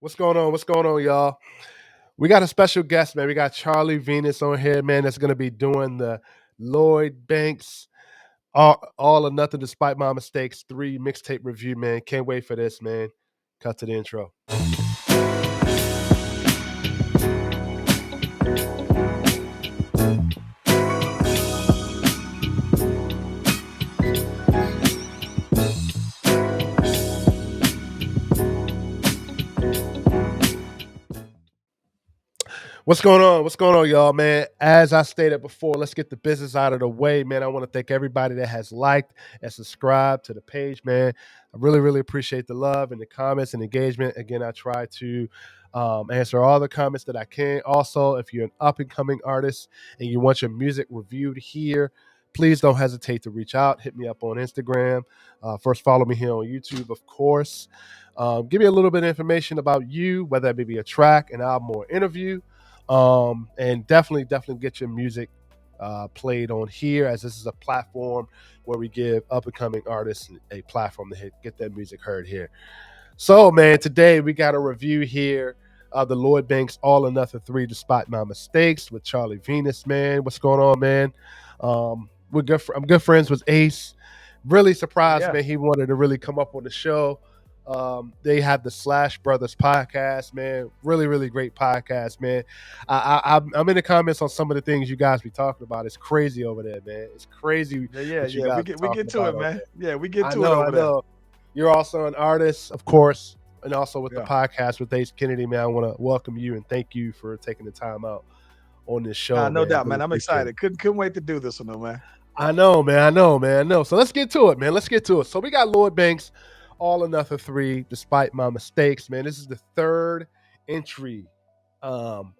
What's going on? What's going on, y'all? We got a special guest, man. We got Charlie Venus on here, man. That's going to be doing the Lloyd Banks all or Nothing Despite My Mistakes 3 mixtape review, man. Can't wait for this, man. Cut to the intro. What's going on? What's going on, y'all, man? As I stated before, let's get the business out of the way, man. I want to thank everybody that has liked and subscribed to the page, man. I really, really appreciate the love and the comments and engagement. Again, I try to answer all the comments that I can. Also, if you're an up and coming artist and you want your music reviewed here, please don't hesitate to reach out. Hit me up on Instagram. First, follow me here on YouTube, of course. Give me a little bit of information about you, whether it may be a track, an album, or interview. And definitely get your music played on here, as this is a platform where we give up and coming artists a platform to get their music heard here. So, man, today we got a review here of the Lloyd Banks All or Nothing 3 Despite My Mistakes with Charlie Venus, man. What's going on, man? We're good. I'm good friends with Ace. Really surprised, man. He wanted to really come up on the show. They have the Slash Brothers podcast, man. Really, really great podcast, man. I'm in the comments on some of the things you guys be talking about. It's crazy over there, man. It's crazy. Yeah. We get to it, man. Yeah, we get to it over there. You're also an artist, of course, and also with the podcast with Ace Kennedy, man. I want to welcome you and thank you for taking the time out on this show. No doubt, man. I'm excited. Couldn't wait to do this one, man. I know, man. So let's get to it, man. So we got Lloyd Banks All or Nothing 3 Despite My Mistakes, man. This is the third entry on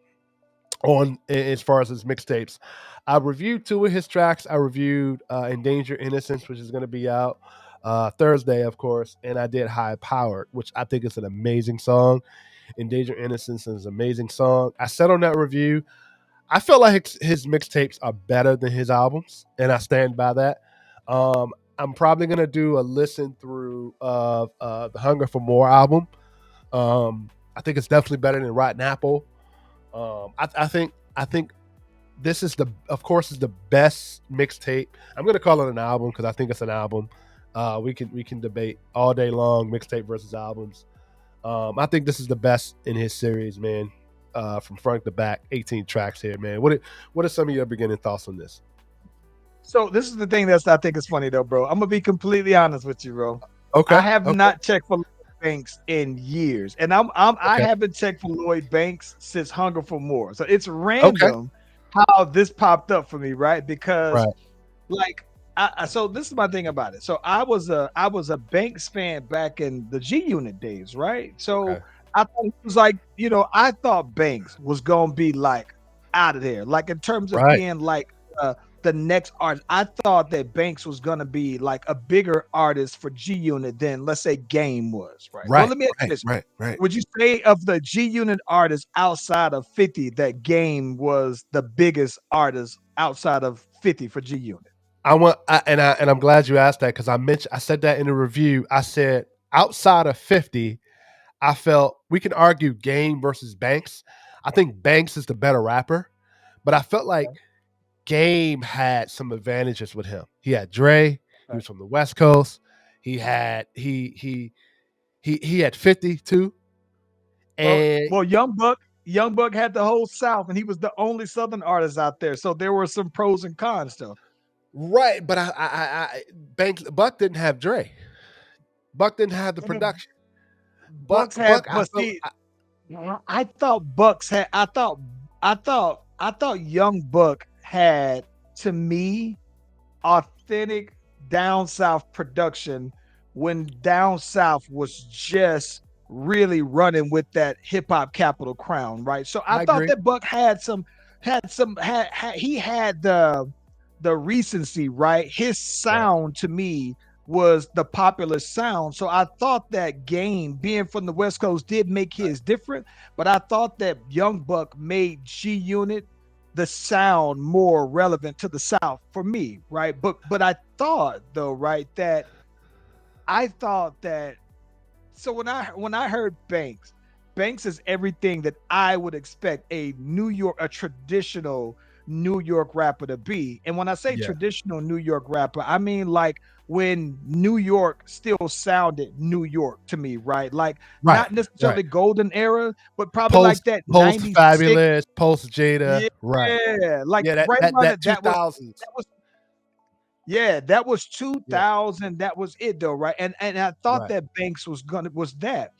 as far as his mixtapes. I reviewed 2 of his tracks. I reviewed Endanger Innocence, which is going to be out Thursday, of course, and I did High Powered, which I think is an amazing song. Endanger Innocence is an amazing song. I said on that review, I feel like his mixtapes are better than his albums, and I stand by that. I'm probably gonna do a listen through of the Hunger for More album. I think it's definitely better than Rotten Apple. I think this is of course, is the best mixtape. I'm gonna call it an album because I think it's an album. We can debate all day long mixtape versus albums. I think this is the best in his series, man. From front to back, 18 tracks here, man. What are some of your beginning thoughts on this? So this is the thing that I think is funny though, bro. I'm gonna be completely honest with you, bro. Okay. I have not checked for Lloyd Banks in years, and I haven't checked for Lloyd Banks since Hunger for More. So it's random how this popped up for me, right? Because like, so this is my thing about it. So I was a Banks fan back in the G Unit days, right? So I thought it was like, I thought Banks was gonna be like out of there, like in terms of being like the next artist. I thought that Banks was gonna be like a bigger artist for G Unit than, let's say, Game was, right? Well, let me ask you this. Right. Would you say of the G Unit artists outside of 50 that Game was the biggest artist outside of 50 for G Unit? I'm glad you asked that, because I said that in the review. I said outside of 50, I felt we can argue Game versus Banks. I think Banks is the better rapper, but I felt like Game had some advantages with him. He had Dre. He was from the West Coast. He had 50 too. And well, Young Buck had the whole South, and he was the only Southern artist out there. So there were some pros and cons, though. Right, but Buck didn't have Dre. Buck didn't have the production. I thought Bucks had. I thought Young Buck had, to me, authentic down south production when down south was just really running with that hip hop capital crown, right? So I thought that Buck had the recency, right? His sound to me was the popular sound. So I thought that Game, being from the West Coast, did make his different, but I thought that Young Buck made G Unit the sound more relevant to the South for me, right? But I thought though, right, that so when I heard Banks, Banks is everything that I would expect a traditional New York rapper to be. And when I say Yeah. traditional New York rapper, I mean like when New York still sounded New York to me, right? Like Right. not Right. necessarily golden era, but probably like Post that post 96. Fabulous, post Jada. Yeah, Right. like Yeah, right around that that. That 2000s. was yeah, that was Yeah. 2000. That was it though, right? And I thought Right. that Banks was that.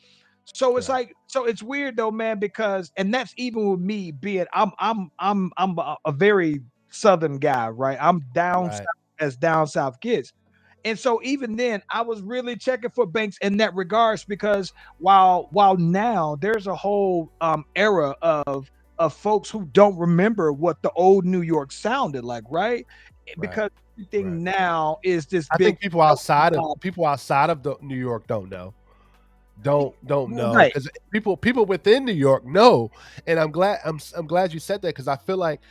So it's Right. like, so it's weird though, man, because and that's even with me being I'm a very southern guy, right? I'm down south Right. as down south gets. And so even then, I was really checking for Banks in that regards because while now there's a whole era of folks who don't remember what the old New York sounded like, right? Right. Because Right. everything now is this I big think people outside of the New York don't know. Don't know right. because people within New York know, and I'm glad you said that because I feel like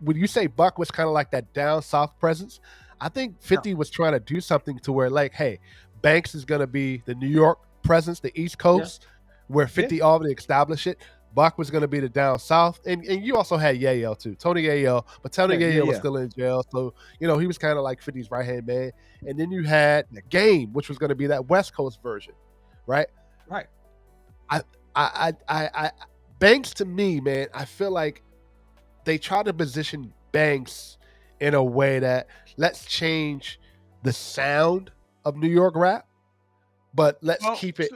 when you say Buck was kind of like that down south presence, I think No, 50 was trying to do something to where like, hey, Banks is gonna be the New York presence, the East yeah, Coast, where yeah, 50 already established it. Buck was gonna be the down south, and you also had Yayo too, Tony Yayo, but Tony yeah, yeah, Yayo was yeah. still in jail, so he was kind of like 50's right hand man. And then you had Game, which was gonna be that West Coast version, right? Right. I I Banks to me, man, I feel like they try to position Banks in a way that let's change the sound of New York rap, but let's Well, keep it.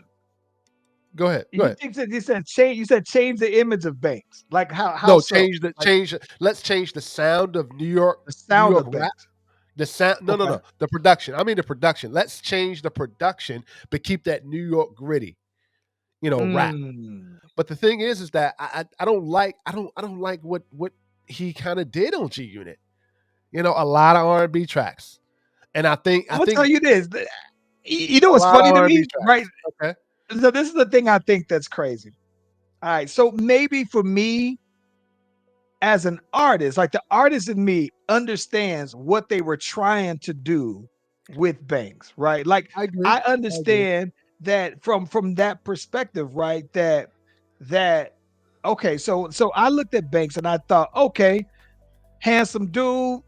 Go ahead. Go you ahead. think that you said change? You said change the image of Banks. Like how No, so? Like let's change the sound of the New sound York of rap. Banks. The sound no no Okay. no. The production. I mean the production. Let's change the production, but keep that New York gritty, rap. Mm. But the thing is that I don't like I don't like what he kind of did on G Unit. A lot of R&B tracks. And I I'm gonna tell think you this. You know a what's lot of funny to R&B me, right? tracks. Okay. So this is the thing I think that's crazy. All right. So maybe for me as an artist, like the artist in me understands what they were trying to do with Banks, right? Like I agree. I I agree. understand that from that perspective, right? That okay, so I looked at Banks and I thought, okay, handsome dude,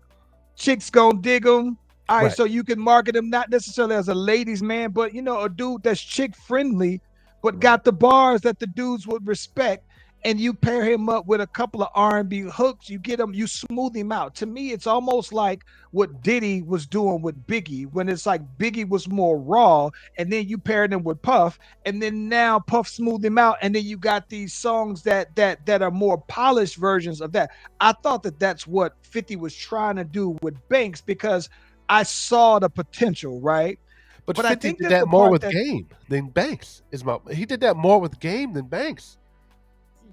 chicks gonna dig him. All right, Right. so you can market him not necessarily as a ladies' man, but a dude that's chick friendly, but Right. got the bars that the dudes would respect. And you pair him up with a couple of R&B hooks, you get him, you smooth him out. To me, it's almost like what Diddy was doing with Biggie, when it's like Biggie was more raw, and then you paired him with Puff, and then now Puff smoothed him out, and then you got these songs that are more polished versions of that. I thought that that's what 50 was trying to do with Banks because I saw the potential, right? But But I 50 think did that that the more part with that Game than Banks. He did that more with Game than Banks.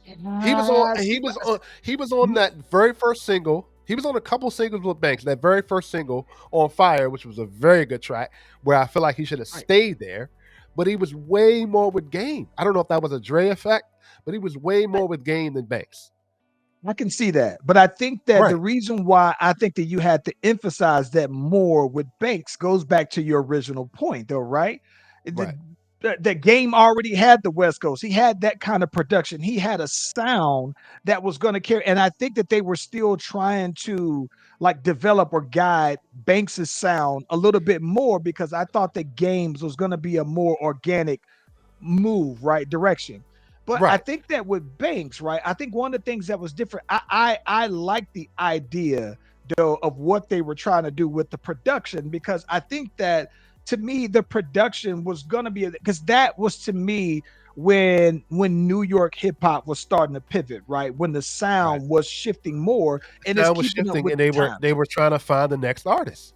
see, He was on that very first single. He was on a couple singles with Banks. That very first single on Fire, which was a very good track, where I feel like he should have right. stayed there. But he was way more with Game. I don't know if that was a Dre effect, but he was way more with Game than Banks. I can see that. But I think that the Right. reason why I think that you had to emphasize that more with Banks goes back to your original point, though, right? The, Right. the game already had the West Coast. He had that kind of production. He had a sound that was going to carry. And I think that they were still trying to like develop or guide Banks's sound a little bit more because I thought that games was going to be a more organic move, right direction. But I Right. think that with Banks, right, I think one of the things that was different, I like the idea though of what they were trying to do with the production because I think that to me the production was gonna be because that was to me when New York hip hop was starting to pivot, right? When the Right. sound was shifting more and it's Sound was keeping up shifting, with and the times. they were trying to find the next artist.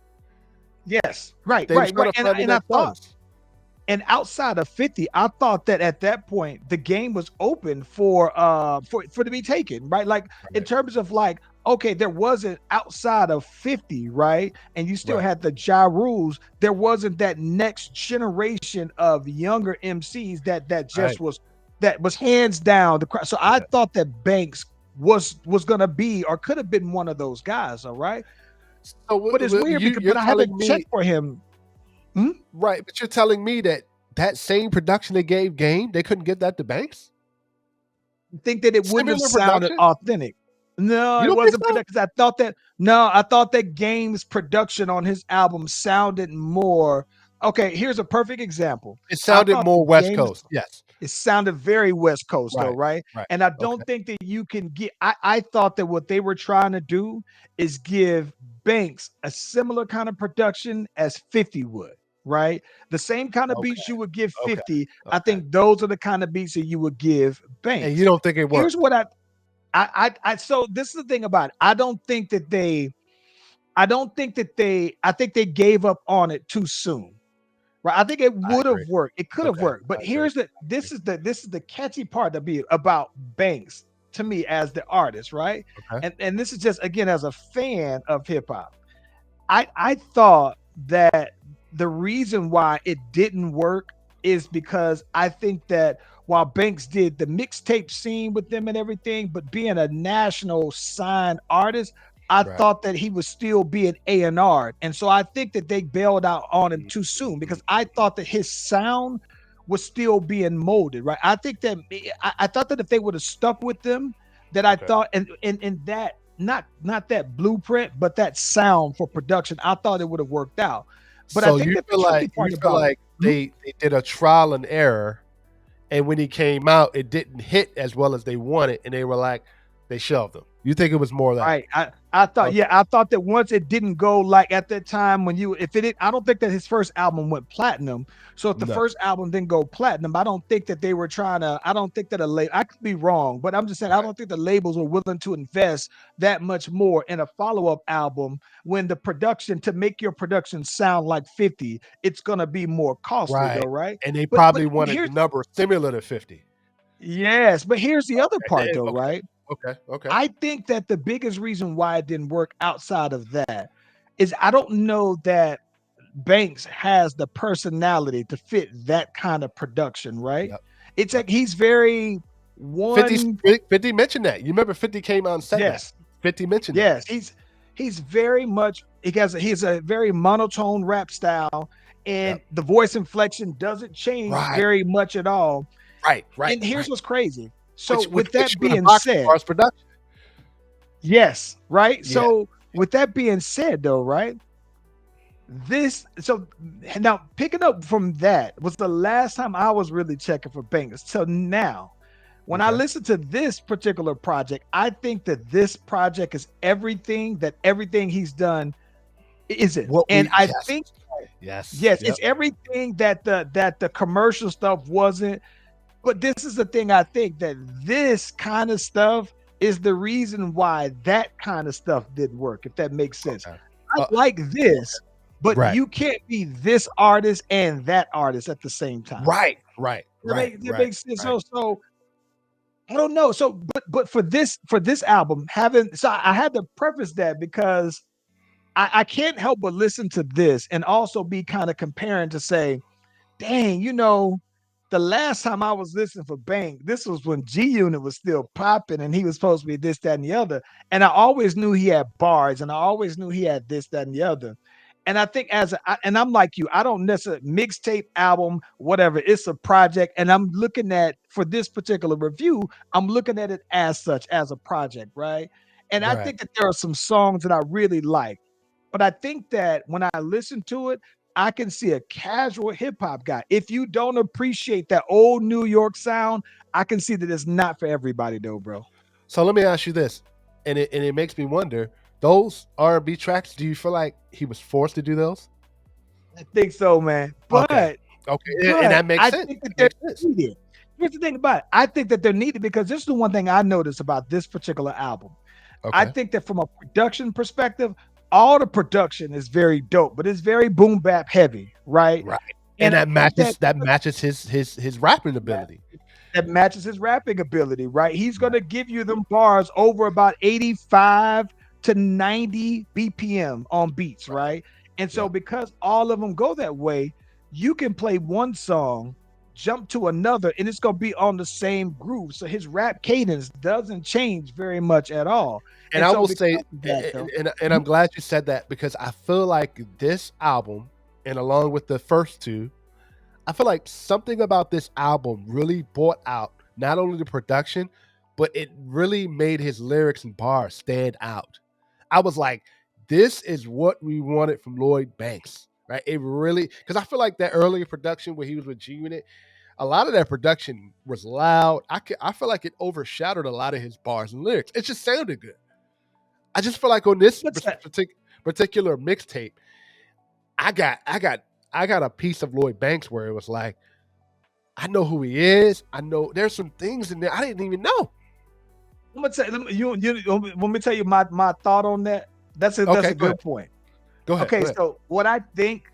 Yes, right, They were right, trying right. to And find the and I next thought artist. and outside of 50, I thought that at that point the game was open for to be taken, right? Like in Right. terms of like, okay, there wasn't outside of 50, right? And you still Right. had the Ja Rules, there wasn't that next generation of younger MCs Right. that was hands down the crowd. So I Yeah. thought that Banks was gonna be or could have been one of those guys, all right. So But it's weird because you're but I haven't telling checked me for him. Hmm? right, but you're telling me that that same production they gave Game, they couldn't give that to Banks? think that it wouldn't have Similar sounded production? authentic. No, You it don't think wasn't so? production. I thought that Game's production on his album sounded more. Okay, here's a perfect example. It I sounded thought more that West Game's Coast. Yes. it sounded very West Coast though, Right. right? Right. And I Okay. don't think that you can get. I thought that what they were trying to do is give Banks a similar kind of production as 50 would, right? The same kind of Okay. beats you would give Okay. 50. I Okay. think those are the kind of beats that you would give And you Banks. don't think it Here's worked? what I so this is the thing about it. I think they gave up on it too soon. Right. I think it I would agree. have worked. It could have Okay. worked. But I agree. here's the I agree. this is the catchy part to be about Banks to me as the artist, right? Okay. And this is just again as a fan of hip hop. I thought that the reason why it didn't work is because I think that while Banks did the mixtape scene with them and everything, but being a national signed artist, I Right. thought that he was still being A&R. And so I think that they bailed out on him Mhm, too soon mhm. because I thought that his sound was still being molded, right? I think that I thought that if they would have stuck with them, that I Okay. thought and that not that blueprint, but that sound for production, I thought it would have worked out. But I So think you that the feel tricky like part about it, they did a trial and error, and when he came out, it didn't hit as well as they wanted, and they were like, they shelved him. You think it was more of that? right? I thought, Okay. yeah, I thought that once it didn't go like at that time when you, if it, did, I don't think that his first album went platinum. So if the No. first album didn't go platinum, I don't think that they were trying to. I don't think that I could be wrong, but I'm just saying I Right. don't think the labels were willing to invest that much more in a follow up album when the production to make your production sound like 50, it's gonna be more costly Right. though, right? And they But probably wanted the here's number similar to 50. yes, but here's the other Okay. part though, Okay. right? Okay. Okay. I think that the biggest reason why it didn't work outside of that is I don't know that Banks has the personality to fit that kind of production, right? Yep. It's Yep. like he's very 50, one 50 mentioned that. You remember 50 came out and said that. yes, 50 mentioned that. yes, he's very much he's a very monotone rap style and Yep. the voice inflection doesn't change Right. very much at all. Right. Right. And here's Right. what's crazy. So Which with puts that you in a being box as said, far as production. yes, right? Yeah. So with that being said though, right? This so now picking up from that was the last time I was really checking for bangers till now. When I Okay. listen to this particular project, I think that this project is everything that everything he's done isn't. What And we I yes. think Yes. yes, Yep. it's everything that the commercial stuff wasn't. But this is the thing I think that this kind of stuff is the reason why that kind of stuff didn't work, if that makes sense. Okay. I Uh, like this, but right. you can't be this artist and that artist at the same time. Right. Right. Right. That Right. makes sense. Right. So I don't know. So but for this album, having so I had to preface that because I can't help but listen to this and also be kind of comparing to say, dang, the last time I was listening for Bank, this was when G Unit was still popping and he was supposed to be this, that, and the other. And I always knew he had bars and I always knew he had this, that, and the other. And I think and I'm like you, I don't necessarily mixtape album, whatever. It's a project, and I'm looking at for this particular review, I'm looking at it as such as a project, right? And I Right. think that there are some songs that I really like, but I think that when I listen to it, I can see a casual hip hop guy. If you don't appreciate that old New York sound, I can see that it's not for everybody, though, bro. So let me ask you this, and it makes me wonder: those R&B tracks, do you feel like he was forced to do those? I think so, man. Okay. But Okay. And but that makes I sense. think that That they're makes sense. needed. Here's the thing about it. I think that they're needed because this is the one thing I noticed about this particular album. I Okay. think that from a production perspective, all the production is very dope, but it's very boom bap heavy, right? Right. And And I think that matches his rapping that ability. that matches his rapping ability, right? He's going to give you them bars over about 85 to 90 BPM on beats, Right. right? And so Yep. because all of them go that way, you can play one song, jump to another, and it's going to be on the same groove. So his rap cadence doesn't change very much at all. And And I so will because say, of that, though, and I'm glad you said that because I feel like this album, and along with the first two, I feel like something about this album really brought out not only the production, but it really made his lyrics and bars stand out. I was like, this is what we wanted from Lloyd Banks, right? It really, because I feel like that earlier production where he was with G Unit, a lot of that production was loud. I feel like it overshadowed a lot of his bars and lyrics. It just sounded good. I just feel like on this What's that? particular mixtape, I got a piece of Lloyd Banks where it was like, I know who he is. I know there's some things in there I didn't even know. I'm gonna tell you, let me tell you my thought on that. That's a good point. Go ahead. Okay, so what I think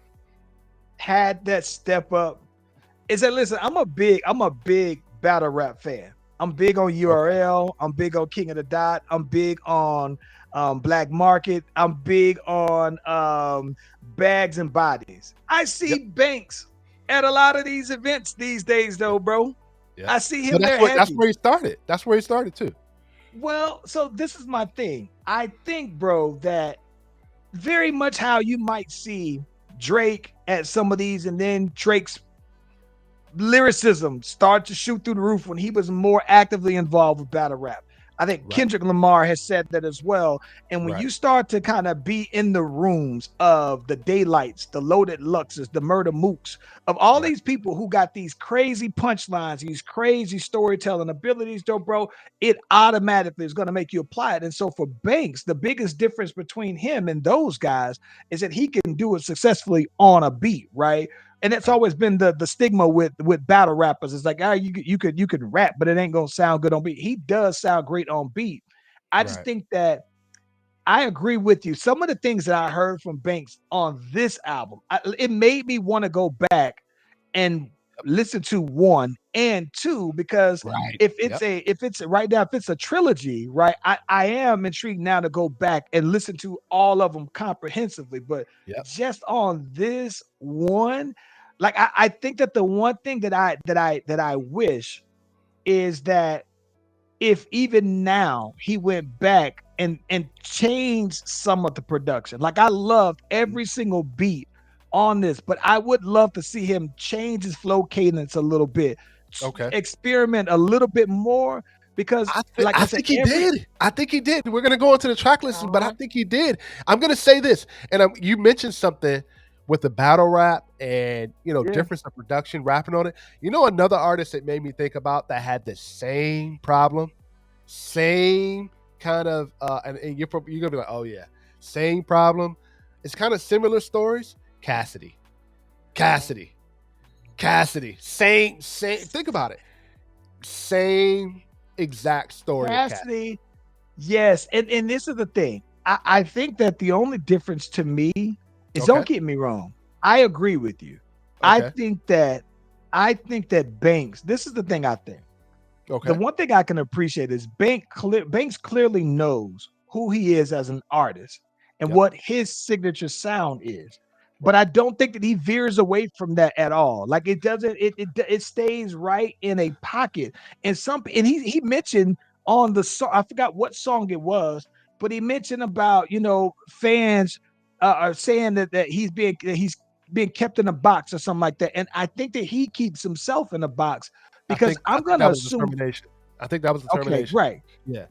had that step up is that, listen, I'm a big battle rap fan. I'm big on URL. Okay. I'm big on King of the Dot. I'm big on Black Market. I'm big on Bags and Bodies. I see Banks at a lot of these events these days, though, bro. Yep. I see him there. That's where he started. That's where he started too. Well, so this is my thing. I think, bro, that very much how you might see Drake at some of these, and then Drake's lyricism start to shoot through the roof when he was more actively involved with battle rap. I think Kendrick Lamar has said that as well. And when you start to kind of be in the rooms of the Daylights, the Loaded Luxes, the Murder Mooks, of all these people who got these crazy punchlines, these crazy storytelling abilities, though, bro, it automatically is going to make you apply it. And so for Banks, the biggest difference between him and those guys is that he can do it successfully on a beat, right? And that's always been the stigma with battle rappers. It's like, you could rap, but it ain't gonna sound good on beat. He does sound great on beat. I just think that I agree with you. Some of the things that I heard from Banks on this album, it made me want to go back and listen to 1 and 2, because if it's right now, if it's a trilogy, right, I am intrigued now to go back and listen to all of them comprehensively. But just on this one, like I think that the one thing that I wish is that if even now he went back and changed some of the production. Like, I loved every single beat on this, but I would love to see him change his flow cadence a little bit, experiment a little bit more, because I think he did. I think he did. We're gonna go into the track list, but I think he did. I'm gonna say this, and you mentioned something with the battle rap and difference of production, rapping on it. Another artist that made me think about that had the same problem, same kind of, and you're gonna be like, oh yeah, same problem. It's kind of similar stories. Cassidy. Same. Think about it. Same exact story. Cassidy. Yes, and this is the thing. I think that the only difference to me is, don't get me wrong, I agree with you. I think that Banks. This is the thing I think. The one thing I can appreciate is Banks clearly knows who he is as an artist and what his signature sound is. But I don't think that he veers away from that at all. Like, it doesn't, it stays right in a pocket. And he mentioned on the song, I forgot what song it was, but he mentioned about, fans are saying that he's being kept in a box or something like that. And I think that he keeps himself in a box, because I'm going to assume. I think that was determination. Okay, right. Yeah.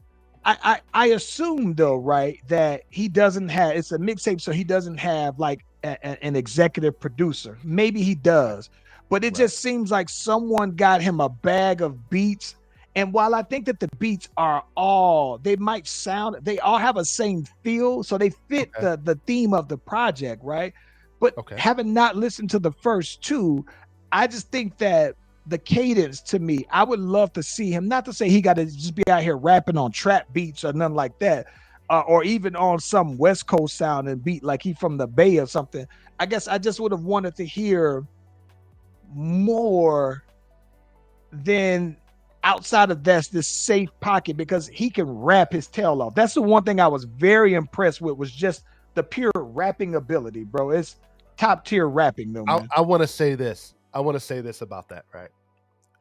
I assume, though, right, that he doesn't have, it's a mixtape, so he doesn't have like an executive producer. Maybe he does, but it just seems like someone got him a bag of beats. And while I think that the beats are they all have a same feel, so they fit the theme of the project, right? But having not listened to the first two, I just think that the cadence, to me, I would love to see him, not to say he got to just be out here rapping on trap beats or nothing like that, or even on some West Coast sound and beat like he from the Bay or something. I guess I just would have wanted to hear more than outside of this safe pocket, because he can rap his tail off. That's the one thing I was very impressed with, was just the pure rapping ability, bro. It's top tier rapping, though, man. I want to say this. About that, right?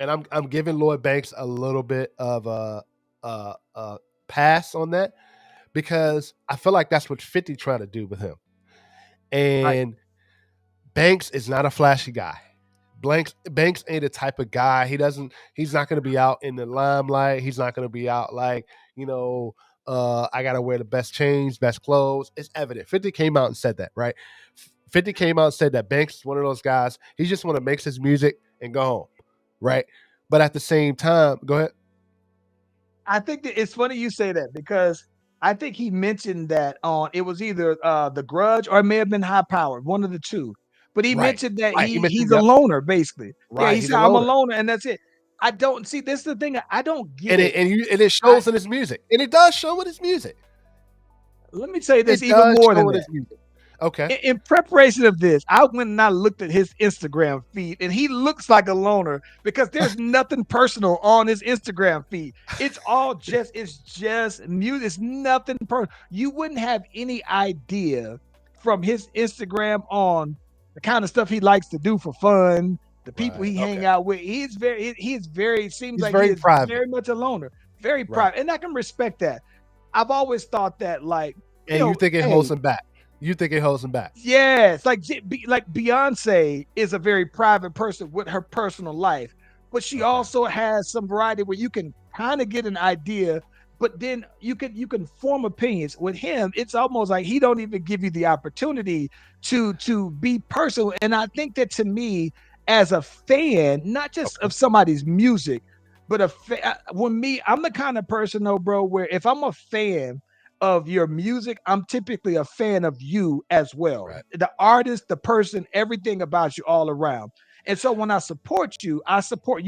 And I'm giving Lloyd Banks a little bit of a pass on that, because I feel like that's what 50 trying to do with him. And Banks is not a flashy guy. Banks ain't the type of guy. He's not gonna be out in the limelight. He's not gonna be out like, you know, I gotta wear the best chains, best clothes. It's evident. 50 came out and said that, right? 50 came out and said that Banks is one of those guys. He just want to make his music and go home, right? But at the same time, go ahead. I think that it's funny you say that because I think he mentioned that on it was either The Grudge or it may have been High Powered, one of the two. But he Right, mentioned that right. He mentioned, he's a yep, loner, basically. Yeah, right. he He's said, a I'm a loner, loner, and that's it. I don't see this is the thing. I don't get it. and it I shows in his music, and it does show in his music. let me say this It even does more show than in that. his music. Okay, In preparation of this, I went and I looked at his Instagram feed, and he looks like a loner because there's nothing personal on his Instagram feed. It's just music. It's nothing personal. You wouldn't have any idea from his Instagram on the kind of stuff he likes to do for fun, the people right. he Okay, hang out with. He seems he's like he very is private. very much a loner, very Right. private, and I can respect that. I've always thought that, like, And you think it holds hey, him back. You think it holds him back. yes, like Beyonce is a very private person with her personal life, but she Okay. also has some variety where you can kind of get an idea, but then you can form opinions. With him, it's almost like he don't even give you the opportunity to be personal. And I think that to me, as a fan, not just Okay. of somebody's music, but when me, I'm the kind of person though, bro, where if I'm a fan of your music, I'm typically a fan of you as well. Right. The artist, the person, everything about you all around. And so when I support you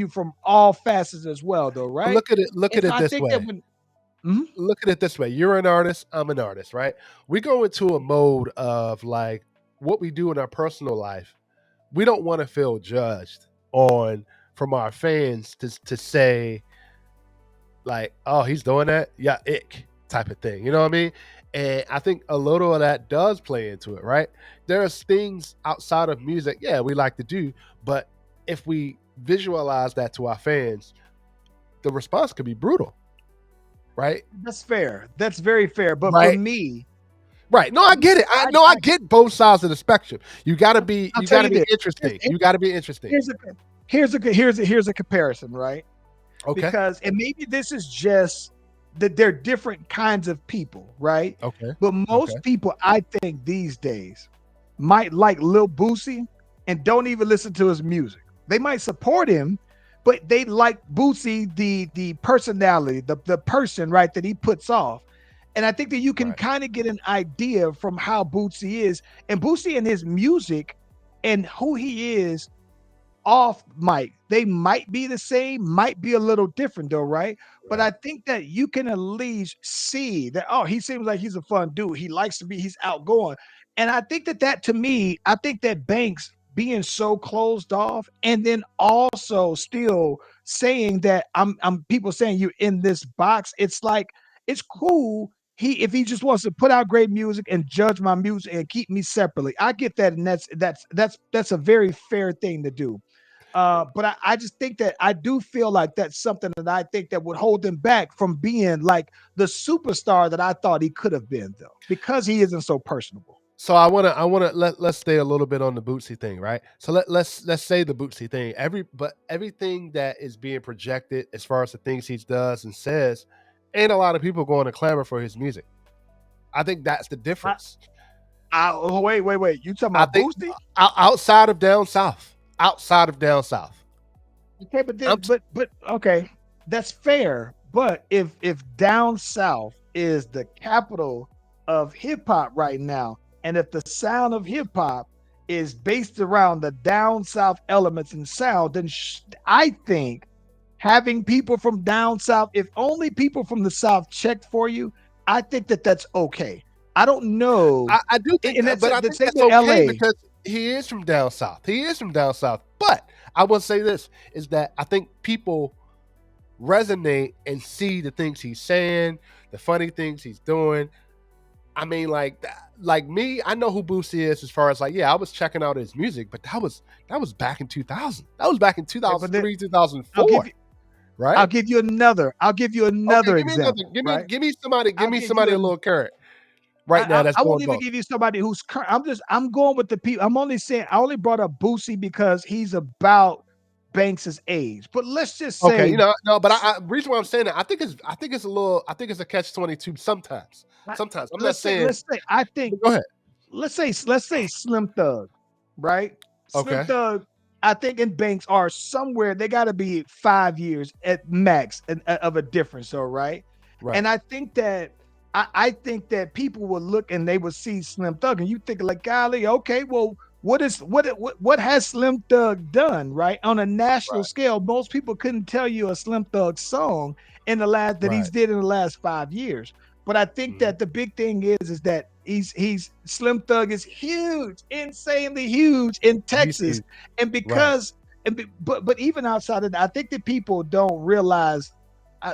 from all facets as well, though, But right? look And at so it I this think that way. when Mhm. Look at it this way. You're an artist, I'm an artist, right? We go into a mode of like what we do in our personal life. We don't want to feel judged on from our fans to say like, oh, he's doing that, yeah, ick type of thing. You know what I mean? And I think a little of that does play into it, right? There's things outside of music, yeah, we like to do, but if we visualize that to our fans, the response could be brutal, right? That's fair. That's very fair. But for Right, me, right. No, I get it. I know I get both sides of the spectrum. I'll You tell gotta you be this. Here's, interesting. You gotta be interesting. here's a here's a comparison, right? Okay, Because and maybe this is just that they're different kinds of people, right? okay, But okay. most people, I think, these days might like Lil Boosie and don't even listen to his music. They might support him, but they like Boosie, the personality, the person, right, that he puts off. And I think that you can Right, kind of get an idea from how Boosie is, and Boosie and his music and who he is off mic. They might be the same, might be a little different though, right? But right. I think that you can at least see that, oh, he seems like he's a fun dude. He likes to be, he's outgoing. And I think that to me, I think that Banks being so closed off and then also still saying that I'm people saying you're in this box, it's like it's cool. If he just wants to put out great music and judge my music and keep me separately, I get that, and that's a very fair thing to do. But I just think that I do feel like that's something that I think that would hold him back from being like the superstar that I thought he could have been, though, because he isn't so personable. So I wanna let's stay a little bit on the Bootsy thing, right? So let's say the Bootsy thing. Everything that is being projected as far as the things he does and says, ain't a lot of people going to clamor for his music. I think that's the I, difference. oh, wait. You talking I about think Boosty? outside of down south, outside of down south, Okay, but I'm but okay, that's fair. But if down south is the capital of hip hop right now, and if the sound of hip hop is based around the down south elements and sound, then I think having people from down south, if only people from the south checked for you, I think that that's okay. I don't know, I do think and that, that's but I the think same that's with okay LA. because he is from down south. He is from down south. But I will say this is that I think people resonate and see the things he's saying, the funny things he's doing. I mean, like me, I know who Boosie is as far as like, yeah, I was checking out his music, but that was back in 2000. That was back in Okay, but then 2003, I'll give 2004, you right? I'll give you Okay, another give me another. example, right? Give I'll me give you somebody a an little current. right now that's I doing won't even both. give you somebody who's current. I'm going with the people. I'm only saying I only brought up Boosie because he's about Banks's age. But let's just Okay, say, no, but reason why I'm saying that I think it's a little I think it's a catch 22 sometimes. I- Sometimes I'm not saying. let's say I think But go ahead. let's say Slim Thug, right? Slim Okay, Thug, I think and Banks are somewhere. They got to be 5 years at max of a difference, all right. right, And I think that people will look and they will see Slim Thug, and you think like, golly, okay, well, what has Slim Thug done, right? On a national right, scale, most people couldn't tell you a Slim Thug song in the last that right. he's did in the last 5 years. But I think Mhm. that the big thing is that he's Slim Thug is huge, insanely huge in He's Texas, huge. and Right. because but even outside of that, I think that people don't realize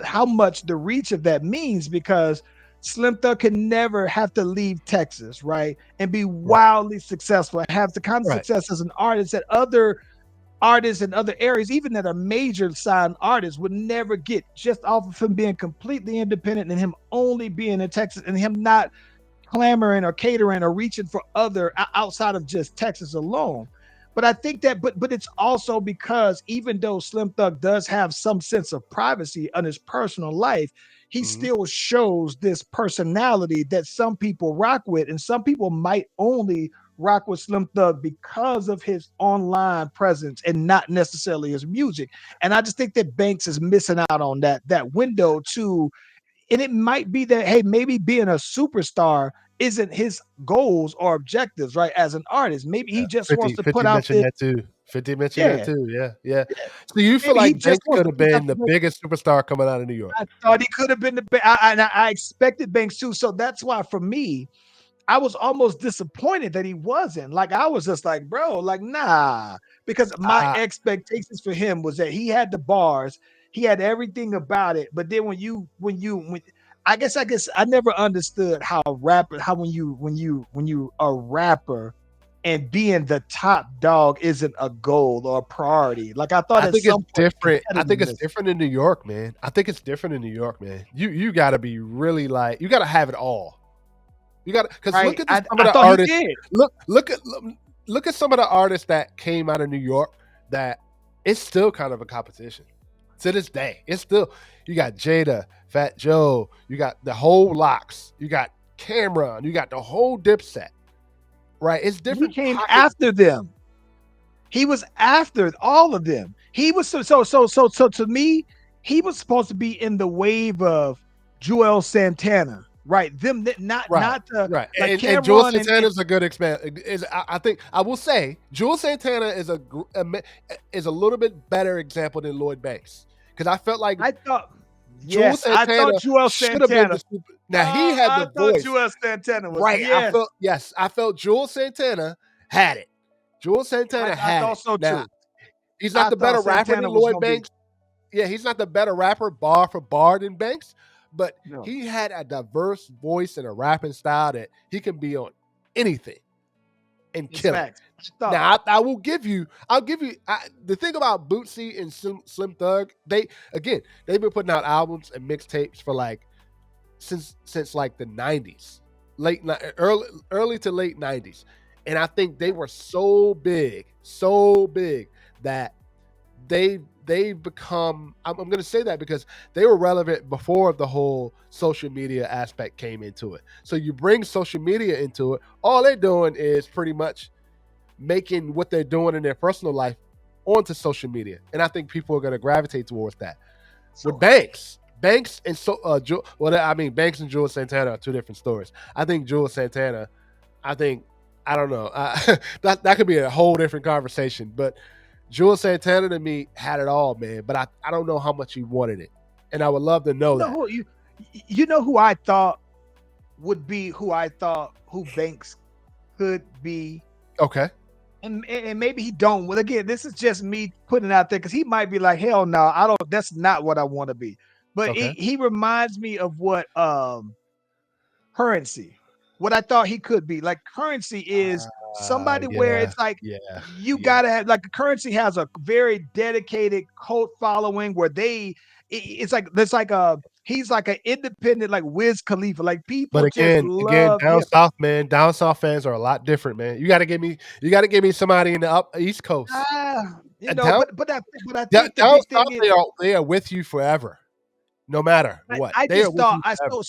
how much the reach of that means because Slim Thug can never have to leave Texas, right, and be Right. wildly successful, and have the kind of Right. success as an artist that other artists in other areas, even that are major signed artists, would never get just off of him being completely independent and him only being in Texas and him not clamoring or catering or reaching for other outside of just Texas alone. But I think that, but it's also because even though Slim Thug does have some sense of privacy on his personal life, he Mhm. still shows this personality that some people rock with, and some people might only rock with Slim Thug because of his online presence and not necessarily his music. And I just think that Banks is missing out on that window to, and it might be that, hey, maybe being a superstar isn't his goals or objectives, right? As an artist, maybe he Yeah. just wants 50 to put 50 out mentioned this, that too. 50 mentioned that yeah, too. Yeah, yeah. yeah. So you feel Maybe he like just Banks wants could to have put out been the the most. biggest superstar coming out of New York? I thought he could have been the best. I expected Banks too. So that's why for me, I was almost disappointed that he wasn't. Like I was just like, bro, like nah, because my Uh, expectations for him was that he had the bars, he had everything about it. But then when I guess I never understood how rapper how when you a rapper and being the top dog isn't a goal or a priority. Like I thought I at think it's some point different. I think it's competitiveness. different in New York, man. I think it's different in New York, man. You gotta be really like you gotta have it all. You got because look Right. at some of I the thought he artists. did. Look at some of the artists that came out of New York that it's still kind of a competition to this day. It's still you got Jada, Fat Joe, you got the whole Locks, you got Cameron, you got the whole Dipset. Right? It's He different came pockets. after them. He was after all of them. He was so to me, he was supposed to be in the wave of Joel Santana, right? Them Right, not the right, like and Jules Cameron Santana and is a good expand. Is I think I will say Jules Santana is is a little bit better example than Lloyd Banks because I felt like I thought Jules yes, I Santana thought Joel should have been the Santana. super. Now he had I the thought voice, Joel Santana was right? I yes. felt yes, I felt Jules Santana had it. Jules Santana I had thought it. so Now too. he's not I the better thought rapper than Santana was Lloyd gonna be Banks. Yeah, he's not the better rapper bar for bar than Banks, but no. he had a diverse voice and a rapping style that he can be on anything and It's kill it. facts. I thought Now I will give you. I'll give you the thing about Bootsy and Slim Thug. They've been putting out albums and mixtapes for like since like the '90s, early to late '90s, and I think they were so big that they've become. I'm going to say that because they were relevant before the whole social media aspect came into it. So you bring social media into it, all they're doing is pretty much making what they're doing in their personal life onto social media, and I think people are going to gravitate towards that. With so. Banks and I mean Banks and Jules Santana are two different stories. I think Jules Santana, I think I don't know that could be a whole different conversation, but Jules Santana to me had it all, man. But I don't know how much he wanted it, and I would love to You know know that. who you know who I thought would be who I thought who Banks could be, Okay, and maybe he don't. Well, again, this is just me putting it out there because he might be like, hell no, I don't. That's not what I want to be. But okay. he reminds me of what Currency, what I thought he could be. Like Currency is somebody where Yeah, it's like yeah, you yeah. gotta have like Currency has a very dedicated cult following where it's like he's like an independent, like Wiz Khalifa. Like But people just again, love down him. south, man, down south fans are a lot different, man. You got to give me somebody in the East Coast. Down But I think the down big south, thing is they are with you forever, no matter what. I They are just with thought you forever.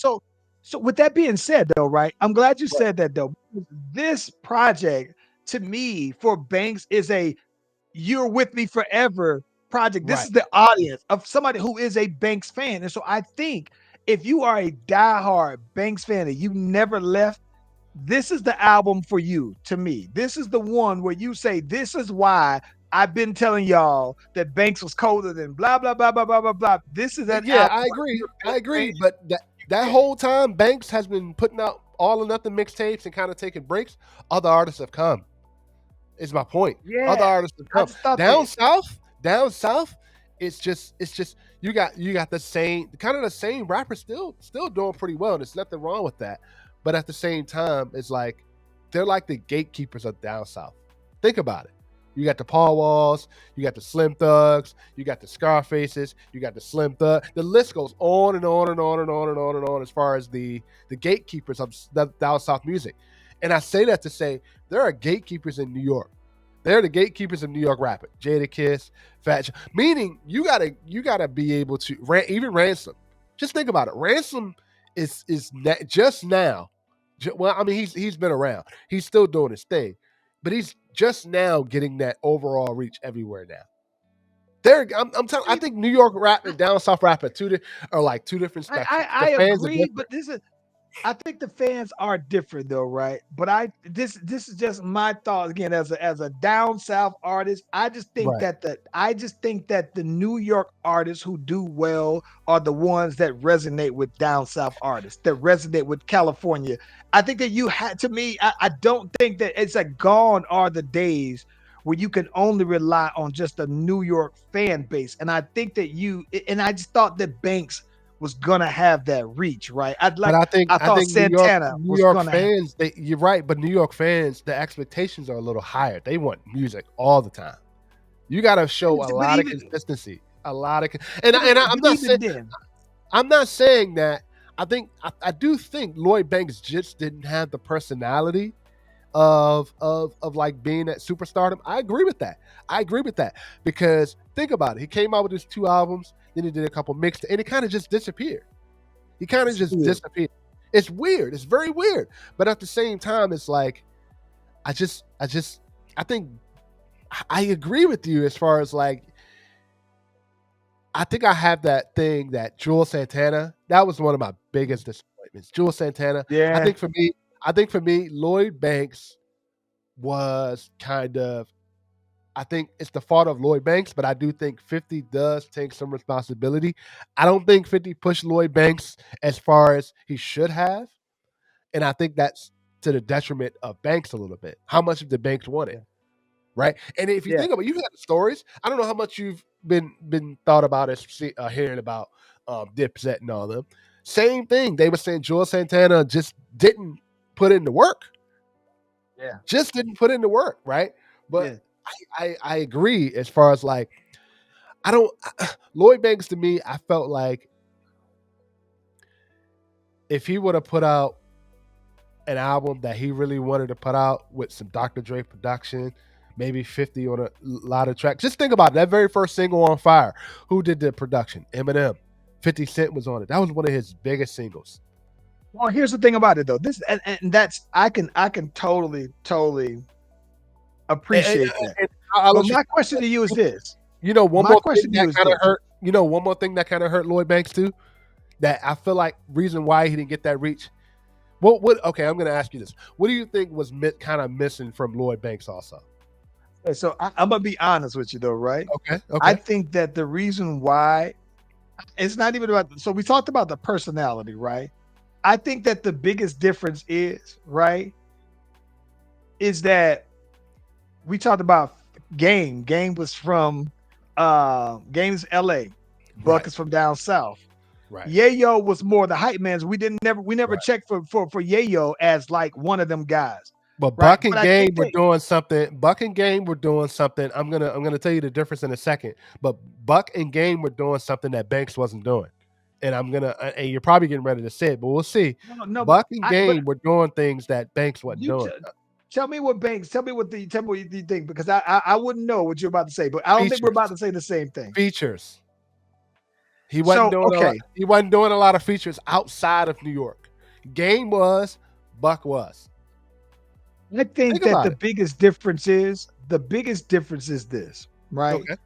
so with that being said though, right? I'm glad you Right, said that though. This project to me for Banks is a you're with me forever project. This right. is the audience of somebody who is a Banks fan. And so I think if you are a diehard Banks fan and you never left, this is the album for you to me. This is the one where you say, this is why I've been telling y'all that Banks was colder than blah, blah, blah, blah, blah, blah, blah. This is an Yeah, album I where if agree. you're a I Banks fan, agree. But that yeah, whole time, Banks has been putting out all or nothing mixtapes and kind of taking breaks. Other artists have come. Is my point. Other yeah. artists have I come just thought down that. south. Down south, it's just you got the same kind of the same rappers still doing pretty well. And there's nothing wrong with that. But at the same time, it's like they're like the gatekeepers of down south. Think about it. You got the Paul Walls, you got the Slim Thugs, you got the Scarfaces, you got the Slim Thug. The list goes on and on and on and on and on and on as far as the gatekeepers of down south music. And I say that to say there are gatekeepers in New York. They're the gatekeepers of New York rapping. Jadakiss, Fat. Meaning you gotta be able to even Ransom. Just think about it. Ransom is just now. Well, I mean he's been around. He's still doing his thing, but he's just now getting that overall reach everywhere now. I'm telling. I think New York rap and down south rap are like two different spectrums. The I fans are agree, different. but this is I think the fans are different though, right? But this is just my thought again as a down south artist. Right. I just think that the New York artists who do well are the ones that resonate with down south artists, that resonate with California. I think that you had to me, I don't think that it's like gone are the days where you can only rely on just a New York fan base. And I think that and I just thought that Banks was gonna have that reach, right? But I I thought think Santana New was York gonna have fans, you're right, but New York fans, the expectations are a little higher. They want music all the time. You got to show a but lot of even consistency, a lot of, but even then, I'm not saying that. I do think Lloyd Banks just didn't have the personality of like being at superstardom. I agree with that. I agree with that because think about it. He came out with his 2 albums, then he did a couple mixed, and it kind of just disappeared. He kind of it's just weird. disappeared. It's weird. It's very weird. But at the same time, it's like I just I think I agree with you as far as like I think I have that thing that Jules Santana. That was one of my biggest disappointments. Jules Santana. I Yeah, think for me, I think for me, Lloyd Banks was kind of. I think it's the fault of Lloyd Banks, but I do think 50 does take some responsibility. I don't think 50 pushed Lloyd Banks as far as he should have. And I think that's to the detriment of Banks a little bit. How much of the Banks wanted, yeah, right? And if you yeah. think about it, you've had the stories. I don't know how much you've been thought about as hearing about Dipset and all them. Same thing. They were saying George Santana just didn't put in the work. Yeah, Just didn't put in the work, right? But yeah. I agree as far as like I don't Lloyd Banks to me, I felt like if he would have put out an album that he really wanted to put out with some Dr. Dre production, maybe 50 on a lot of tracks. Just think about it. That very first single on Fire. Who did the production? Eminem. 50 Cent was on it. That was one of his biggest singles. Well, here's the thing about it though. This and that's I can totally appreciate that. And I'll But let you. my question to you is this. You know, one My more question thing to you that is kind of this. hurt. You know, one more thing that kind of hurt Lloyd Banks too. That I feel like reason why he didn't get that reach. What? Okay, I'm going to ask you this. What do you think was kind of missing from Lloyd Banks also? So I'm gonna be honest with you though, right? Okay. I Okay. think that the reason why it's not even about so we talked about the personality, right? I think that the biggest difference is, right, is that we talked about Game. Game was from Game's LA. Buck Right. is from down south. Right. Yayo was more the hype man's. We never Right. checked for Yayo as like one of them guys. But Right. Buck and But I Game think were that doing something. Buck and Game were doing something. I'm gonna tell you the difference in a second. But Buck and Game were doing something that Banks wasn't doing. and and you're probably getting ready to say it, but we'll see. No, Buck and but Game were doing things that Banks wasn't you doing. tell me what Banks. Tell me what you think, because I wouldn't know what you're about to say, but I don't think we're about Features, to say the same thing. features. He wasn't So doing a lot. He wasn't doing a lot of features outside of New York. Game was, Buck was. I think Think that about the it. biggest difference is this, right? Okay,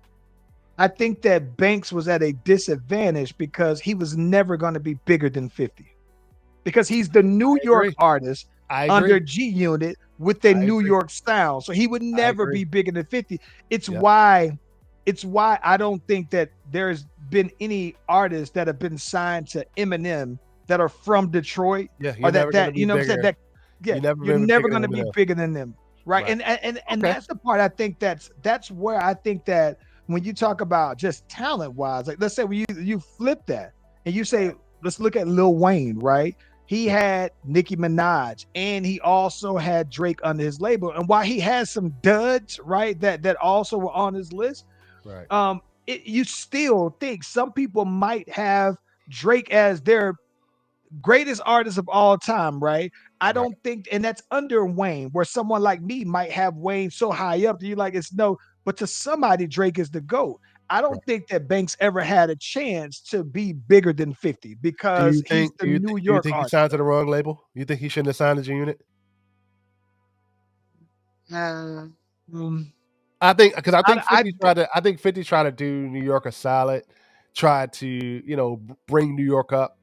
I think that Banks was at a disadvantage because he was never going to be bigger than 50, because he's the New I York agree. artist I under agree. G Unit with a I New agree. York sound. So he would I never agree. be bigger than 50. It's Yep. why I don't think that there's been any artists that have been signed to Eminem that are from Detroit, Yeah, or you're never gonna be you know what I'm saying, bigger. that yeah, You never you're been never bigger going than to be Eminem. bigger than them, right? Right. And Okay. that's the part I think that's where I think that when you talk about just talent wise, like let's say when you flip that and you say, let's look at Lil Wayne, right? He Yeah. had Nicki Minaj and he also had Drake under his label. And while he has some duds, right, that also were on his list, Right. you still think some people might have Drake as their greatest artist of all time, right? I Right. don't think, and that's under Wayne, where someone like me might have Wayne so high up that you like it's no, but to somebody, Drake is the GOAT. I Right. don't think that Banks ever had a chance to be bigger than 50 because he's the New Do you York think he artist. signed to the wrong label? You think he shouldn't have signed to G Unit? Um, I think because I, I think 50 tried to do New York a solid, tried to, bring New York up,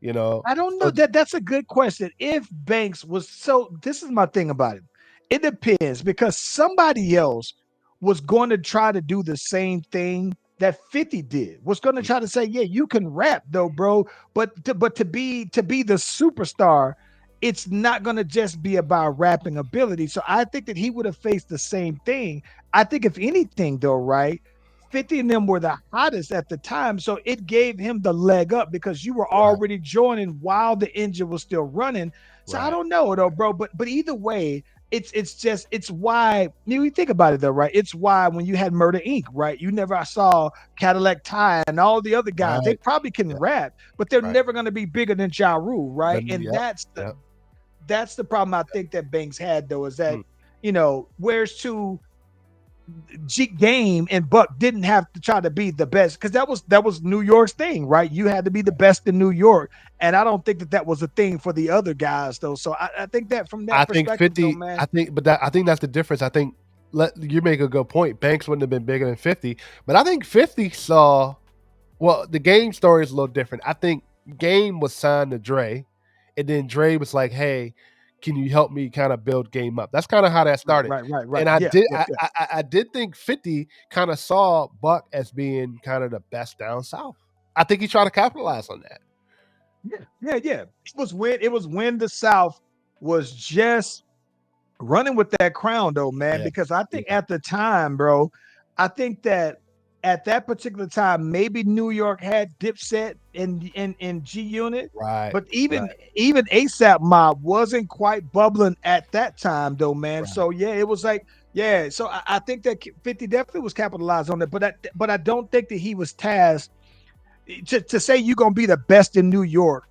you know. I don't know. So That's a good question. If Banks was so, this is my thing about it. It depends because somebody else was going to try to do the same thing that 50 did. Was going to try to say, "Yeah, you can rap though, bro, but to be the superstar, it's not going to just be about rapping ability." So I think that he would have faced the same thing. I think if anything though, right? 50 and them were the hottest at the time. So it gave him the leg up because you were right, already joining while the engine was still running. So I right, don't know though, bro. But either way, it's why you think about it though, right? It's why when you had Murder Inc., right? You never saw Cadillac Ty and all the other guys. They right, probably can yeah, rap, but they're right. never going to be bigger than Ja Rule, right? Then, And yep, yep. that's the problem I think that Banks had though, is that Mm, where's to G Game and Buck didn't have to try to be the best because that was New York's thing, right? You had to be the best in New York, and I don't think that was a thing for the other guys though. So I think that from I that think perspective though, 50. man. I think that's the difference. I think you make a good point. Banks wouldn't have been bigger than 50, but I think 50 saw. Well, the Game story is a little different. I think Game was signed to Dre, and then Dre was like, "Hey, can you help me kind of build Game up?" That's kind of how that started. Right. And I Yeah, did, yeah, yeah, I did think 50 kind of saw Buck as being kind of the best down south. I think he tried to capitalize on that. yeah. It was when the South was just running with that crown though, man, Yeah, because I think yeah, at the time, bro, I think that at that particular time, maybe New York had Dipset and G Unit, right, but right, even ASAP Mob wasn't quite bubbling at that time though, man. right. So yeah, it was like yeah. So I think that 50 definitely was capitalized on it, but I don't think that he was tasked to say you're gonna be the best in New York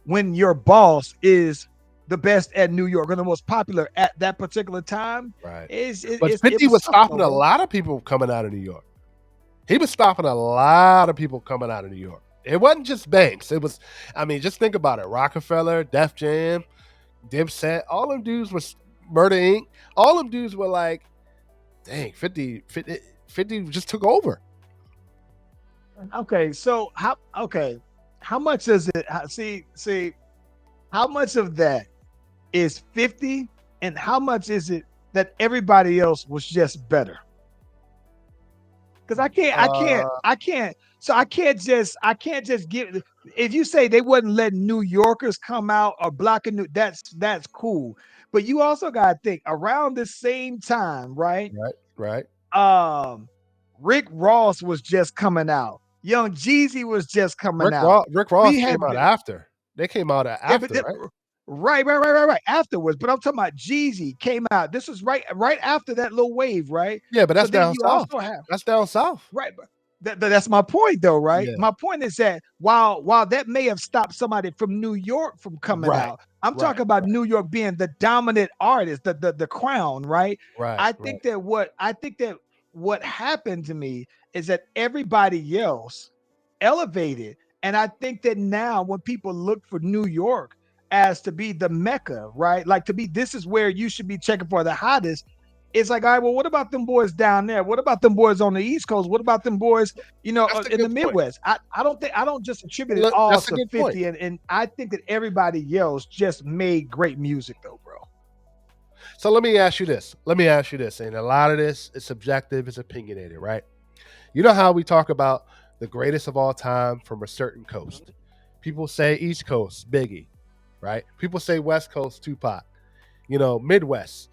when your boss is the best at New York or the most popular at that particular time Right. But it 50 was was tough stopping though, a bro. lot of people coming out of New York. He was stopping a lot of people coming out of New York. It wasn't just Banks. It was, I mean, just think about it. Rockefeller, Def Jam, Dipset, all them dudes was Murder Inc. All them dudes were like, dang, 50 just took over. Okay, so how much is it? See, how much of that is 50 and how much is it that everybody else was just better? Because Uh, So I can't just give. If you say they wasn't letting New Yorkers come out or blocking that's cool. But you also gotta think around the same time, right? right, right. Um, Rick Ross was just coming out. Young Jeezy was just coming out. Rick Ross We came had out after. They came out yeah, but after, right? right afterwards. But I'm talking about Jeezy came out. This was right after that little wave, right? Yeah, but So that's then down you south. also have That's down south. right, That's my point, though, right? Yeah. My point is that while that may have stopped somebody from New York from coming Right. out, I'm Right. talking about New York being the dominant artist, the crown, right? Right. I Right. think that what happened to me is that everybody else elevated, and I think that now when people look for New York as to be the mecca, right? Like to be, this is where you should be checking for the hottest. It's like, all right, well, what about them boys down there? What about them boys on the East Coast? What about them boys, That's a in the good point. Midwest? I don't just attribute it Look, all that's a to good point. 50. And I think that everybody else just made great music though, bro. So let me ask you this. And a lot of this is subjective, it's opinionated, right? You know how we talk about the greatest of all time from a certain coast? People say East Coast, Biggie, right? People say West Coast, Tupac. Midwest.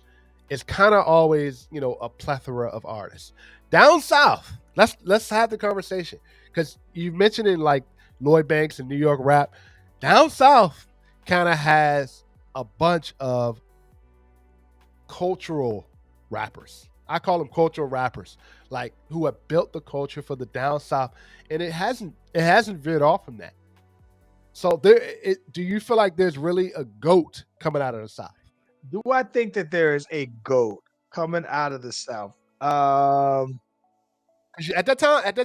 It's kind of always, a plethora of artists. Down south, let's have the conversation. Because you mentioned in like Lloyd Banks and New York rap, down south kind of has a bunch of cultural rappers. I call them cultural rappers, like who have built the culture for the down south, and it hasn't veered off from that. So do you feel like there's really a goat coming out of the south? Do I think that there is a GOAT coming out of the South? Um, 'Cause at that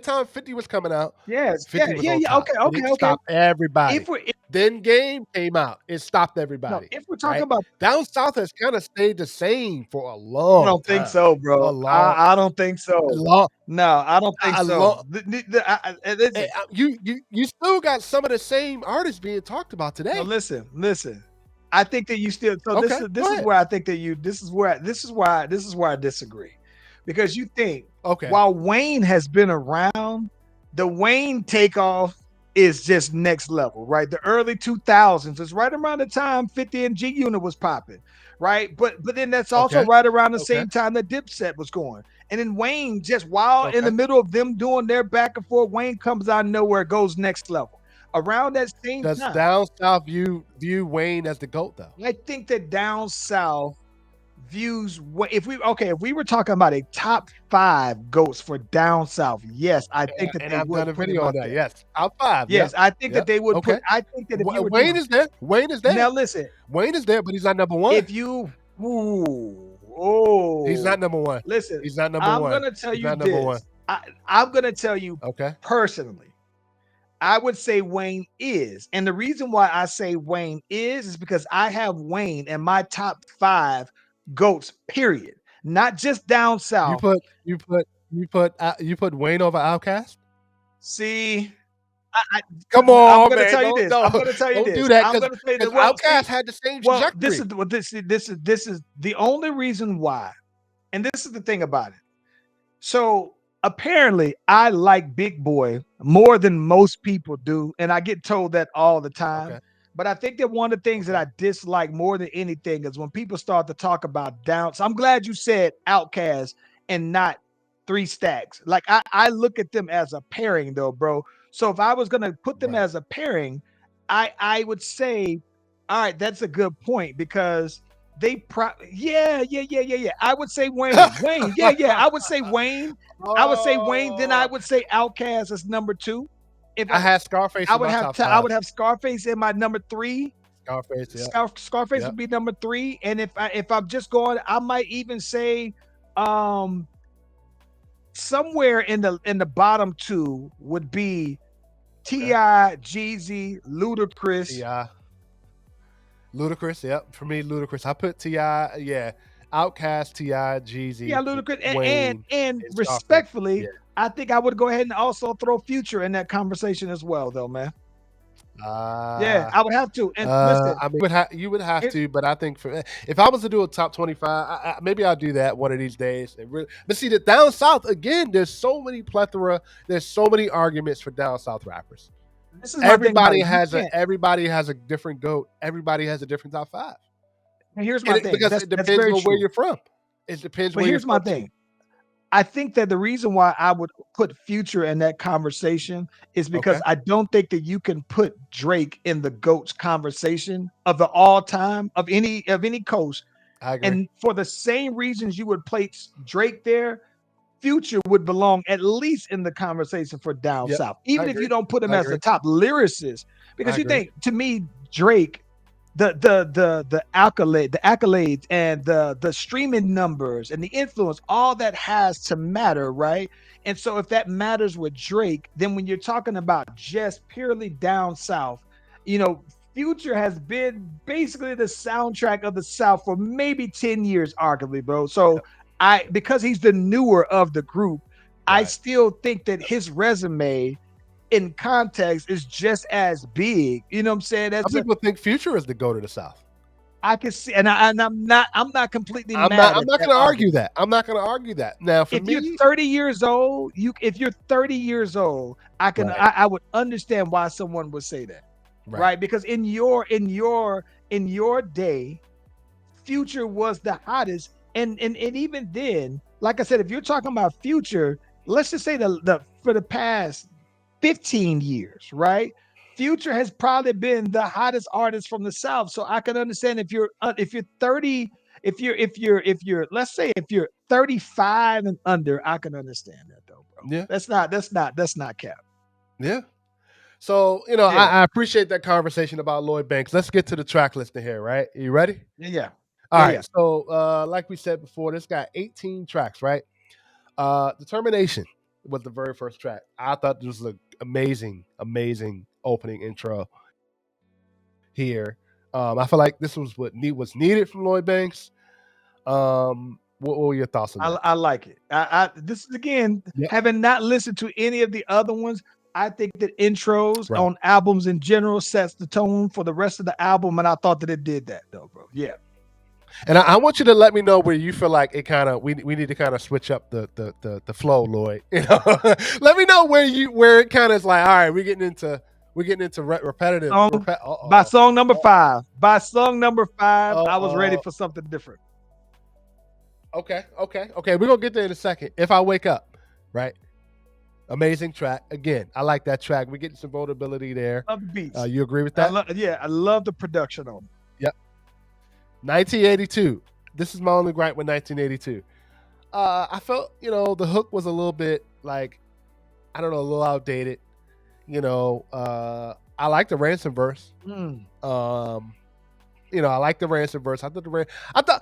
time, 50 was coming out. yes, yeah, 50 was yeah, on yeah. top, Okay, and okay, it okay. stopped everybody. If we're if, Then Game came out, it stopped no, everybody. if we're talking Right? about, Down south has kind of stayed the same for a I long don't think time, so, a bro. long, I don't think so. long, No, I don't think a so. long. Listen, You still got some of the same artists being talked about no, today. listen. I think that you still. So Okay, this go is ahead. where I think that you. This is where I disagree, because you think Okay, while Wayne has been around, the Wayne takeoff is just next level, right? The early 2000s is right around the time 50 and G Unit was popping, right? But then that's also okay, right around the okay, same time that Dipset was going. And then Wayne, just while in the okay. middle of them doing their back and forth, Wayne comes out of nowhere, goes next level. Around that same Does time, down south view Wayne as the goat though? I think that down south views, if we were talking about a top 5 goats for down south, yes, I think that And they I've done would a put him video on up that. there. Yes, top five. Yes, Yep, I think that yep. they would put. Okay. I think that if you were Wayne doing, is there. Wayne is there. now listen, Wayne is there, but he's not number one. if you, ooh, He's oh, not number one. listen, He's not number I'm one. gonna tell He's you not number one. this. I'm gonna tell you Okay. personally, I would say Wayne is. And the reason why I say Wayne is because I have Wayne in my top 5 goats, period. Not just down You south. put you put Wayne over Outcast. See, Come I'm on, gonna man. tell you Don't this. I'm don't gonna tell you don't do this. that I'm because gonna say that. because Well, see, Outcast had the same well, this trajectory. is what this is the only reason why, and this is the thing about it. So apparently, I like Big Boy more than most people do, and I get told that all the time. Okay. But I think that one of the things that Okay. I dislike more than anything is when people start to talk about down. So I'm glad you said Outcast and not Three Stacks. Like I look at them as a pairing though, bro. So if I was gonna put them Right. as a pairing, I would say, all right, that's a good point because yeah. I would say Wayne. Wayne, yeah. I would say Wayne. I would say Wayne. Then I Oh, would say Outkast as number 2. If I had Scarface in my top I five. would have Scarface in my number 3. Scarface. Yep. Scarface Yep. would be number 3. And if I'm just going, I might even say um somewhere in the bottom 2 would be Okay. T.I., Jeezy, Ludacris. Ti. Ludacris. Yep. For me, Ludacris. I put Ti. Yeah. Outcast. Ti. Yeah, Jeezy. Ludacris, Wayne and and Scarface. respectfully, Yeah. I think I would go ahead and also throw Future in that conversation as well, though, man. Yeah, Uh, I would have to. And listen, I mean, you would have it, to, but I think if I was to do a top 25, maybe I'll do that one of these days. But see, the down south again, there's so many plethora, there's so many arguments for down south rappers. this is my thing about Everybody it. You has a can't. everybody has a different goat. Everybody has a different top five, And here's my thing. because it That's depends very on where true. you're from. It depends But where you're here's my from too. thing. I think that the reason why I would put Future in that conversation is because Okay, I don't think that you can put Drake in the GOAT's conversation of the all time of any coast. I agree. And for the same reasons you would place Drake there, Future would belong at least in the conversation for down Yep. south, I even if you agree. don't put him I as the agree. top lyricist. I Because you agree. think, to me, Drake, the accolades and the streaming numbers and the influence, all that has to matter, right? And so if that matters with Drake, then when you're talking about just purely down south, you know, Future has been basically the soundtrack of the South for maybe 10 years, arguably, bro. So Yep. because he's the newer of the group, I Right. still think that his resume in context is just as big. You know what I'm saying? Some That's a people think Future is the go to the South. I can see, and I'm not completely I'm not. mad I'm at not that going to argue argument. that. I'm not going to argue that. Now, for If you're me, 30 years old, if you're 30 years old, right, I would understand why someone would say that, right. right? Because in your day, Future was the hottest, and even then, like I said, if you're talking about Future, let's just say the for the past 15 years, right? Future has probably been the hottest artist from the South. So I can understand if you're 30, if you're let's say if you're 35 and under, I can understand that though, bro. Yeah, That's not cap. yeah. So Yeah. I appreciate that conversation about Lloyd Banks. Let's get to the track listing here. Right? Are you ready? Yeah, yeah. All Yeah, right. yeah. So, like we said before, this got 18 tracks. Right? Determination was the very first track. I thought this was an amazing, amazing opening intro here. I feel like this was what was needed from Lloyd Banks. What were your thoughts on that? I like it. This is again, Yep. having not listened to any of the other ones. I think that intros Right. on albums in general sets the tone for the rest of the album, and I thought that it did that though, bro. Yeah. And I want you to let me know where you feel like it kind of we need to kind of switch up the flow, Lloyd. Let me know where it kind of is like, all right, we're getting into repetitive. Song by song number five. By song number five, I was ready Uh for something different. okay. We're gonna get there in a second. If I wake up, right? Amazing track. Again, I like that track. We're getting some vulnerability there. Love the beats. You agree with that? I love the production on it. Yep. 1982. This is my only gripe with 1982. I felt, the hook was a little bit like, I don't know, a little outdated. I like the ransom verse. Mm. I like the ransom verse. Now that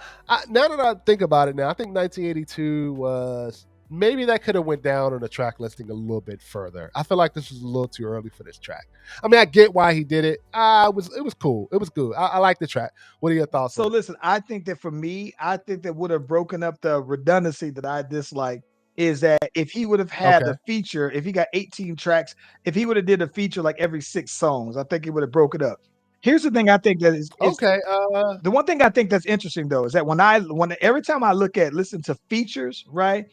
I think about it now, I think 1982 was maybe that could have went down on the track listing a little bit further. I feel like this was a little too early for this track. I mean, I get why he did it. It was cool. It was good. I like the track. What are your thoughts So on it? listen, I think that for me, I think that would have broken up the redundancy that I dislike is that if he would have had Okay. the feature, if he got 18 tracks, if he would have did a feature like every 6 songs, I think he would have broke it up. Here's the thing I think that is Okay. the one thing I think that's interesting though is that when every time I listen to features, right?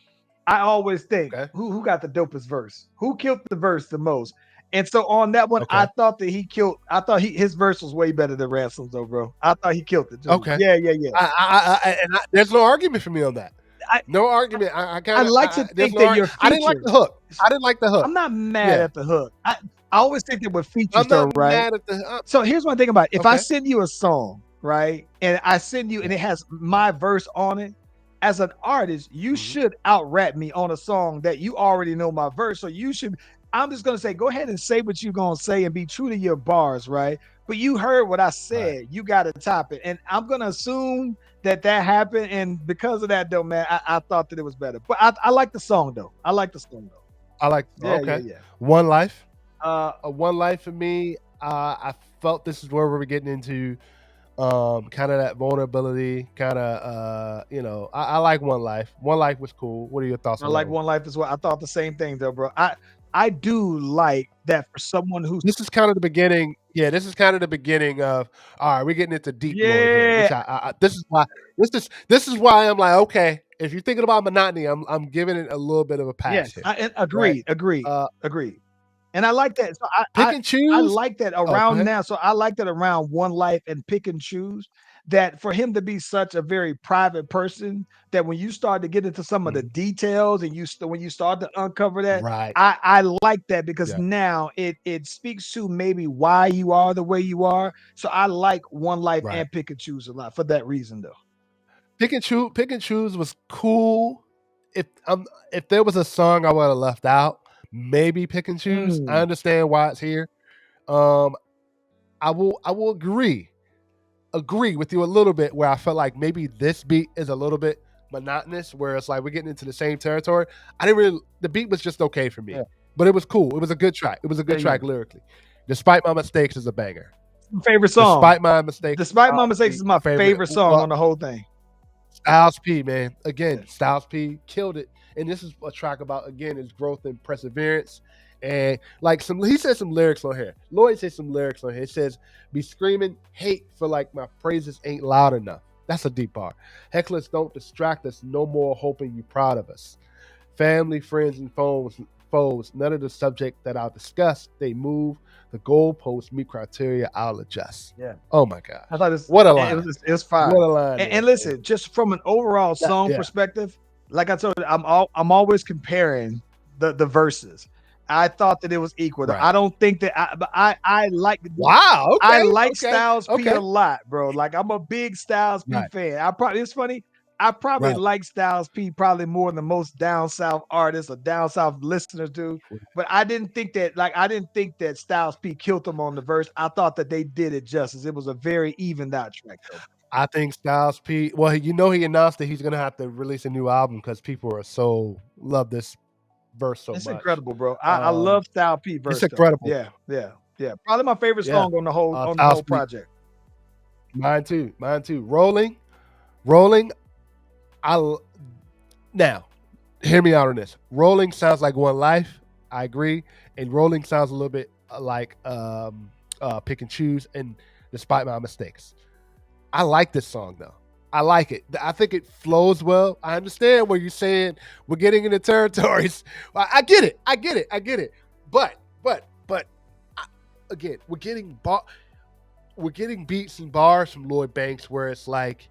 I always think Okay. who got the dopest verse? Who killed the verse the most? And so on that one, Okay. I thought his verse was way better than Ransom's though, bro. I thought he killed it too. Okay. Yeah, yeah, yeah. There's no argument for me on that. I No argument. I I kind of. like to There's think no. that your I didn't like features. the hook. I didn't like the hook. I'm not mad Yeah. at the hook. I always think that with features I'm though, not right? mad at the. So here's one thing about it. If I Okay. send you a song, right, and I send you and Yeah. it has my verse on it, as an artist, you Mhm. should out rap me on a song that you already know my verse. So you should. I'm just gonna say, go ahead and say what you're gonna say and be true to your bars, right? But you heard what I Right. said. You got to top it, and I'm gonna assume that happened. And because of that, though, man, I thought that it was better. But I like the song though. I like the song though. I like. Yeah, yeah, Okay. yeah. One life. Uh, One life for me. I felt this is where we were getting into kind of that vulnerability. Kind of. I like one life. One life was cool. What are your thoughts I on that like one? One Life as well. I thought the same thing though, bro. I do like that for someone who's This is kind of the beginning. Yeah, this is kind of the beginning of. All right, we're getting into deep Lloyd here, yeah. which this is why. This is why I'm like, okay, if you're thinking about monotony, I'm giving it a little bit of a pass Yes, here, right? agreed, agreed, Uh, agreed. And I like that. So pick and I choose. like that Oh, go around ahead. now. So I like that around One Life and Pick and Choose. That for him to be such a very private person, that when you start to get into some of the Mhm. details and when you start to uncover that, Right. I like that because Yeah. now it speaks to maybe why you are the way you are. So I like One Life Right. and Pick and Choose a lot for that reason though. Pick and choose. Pick and choose was cool. if there was a song I would have left out, maybe Pick and Choose. I understand why it's here. I will agree with you a little bit where I felt like maybe this beat is a little bit monotonous, where it's like we're getting into the same territory. The beat was just okay for me, but it was cool. It was a good track. It was a good track lyrically. Despite My Mistakes is a banger. Favorite song. Despite My Mistakes. Despite My Mistakes is my favorite song on the whole thing. Styles P, man. Again, Styles P killed it. And this is a track about, again, his growth and perseverance. And like he said some lyrics on here. Lloyd said some lyrics on here. It says, be screaming hate for like my praises ain't loud enough. That's a deep part. Hecklers don't distract us no more, hoping you proud of us. Family, friends, and foes, none of the subject that I'll discuss. They move. The goalposts meet criteria, I'll adjust. Yeah. Oh my God. I thought what a line. It was fire. What a line. And listen, just from an overall song perspective, like I told you, I'm always comparing the verses. I thought that it was equal. Right. I don't think that I like. Wow. Okay, I like Styles P a lot, bro. Like I'm a big Styles P fan. It's funny. I probably like Styles P probably more than most down south artists or down south listeners do. But I didn't think that Styles P killed them on the verse. I thought that they did it justice. It was a very evened out track, though. I think Styles P. Well, he announced that he's gonna have to release a new album because people are love this verse so much. It's incredible, bro. I love Styles P verse. It's incredible. Yeah. Probably my favorite song on the whole project. Mine too. Rolling. Now, hear me out on this. Rolling sounds like One Life. I agree, and Rolling sounds a little bit like Pick and Choose and Despite My Mistakes. I like this song though. I like it. I think it flows well. I understand what you're saying. We're getting into territories. I get it. But again, we're getting beats and bars from Lloyd Banks where it's like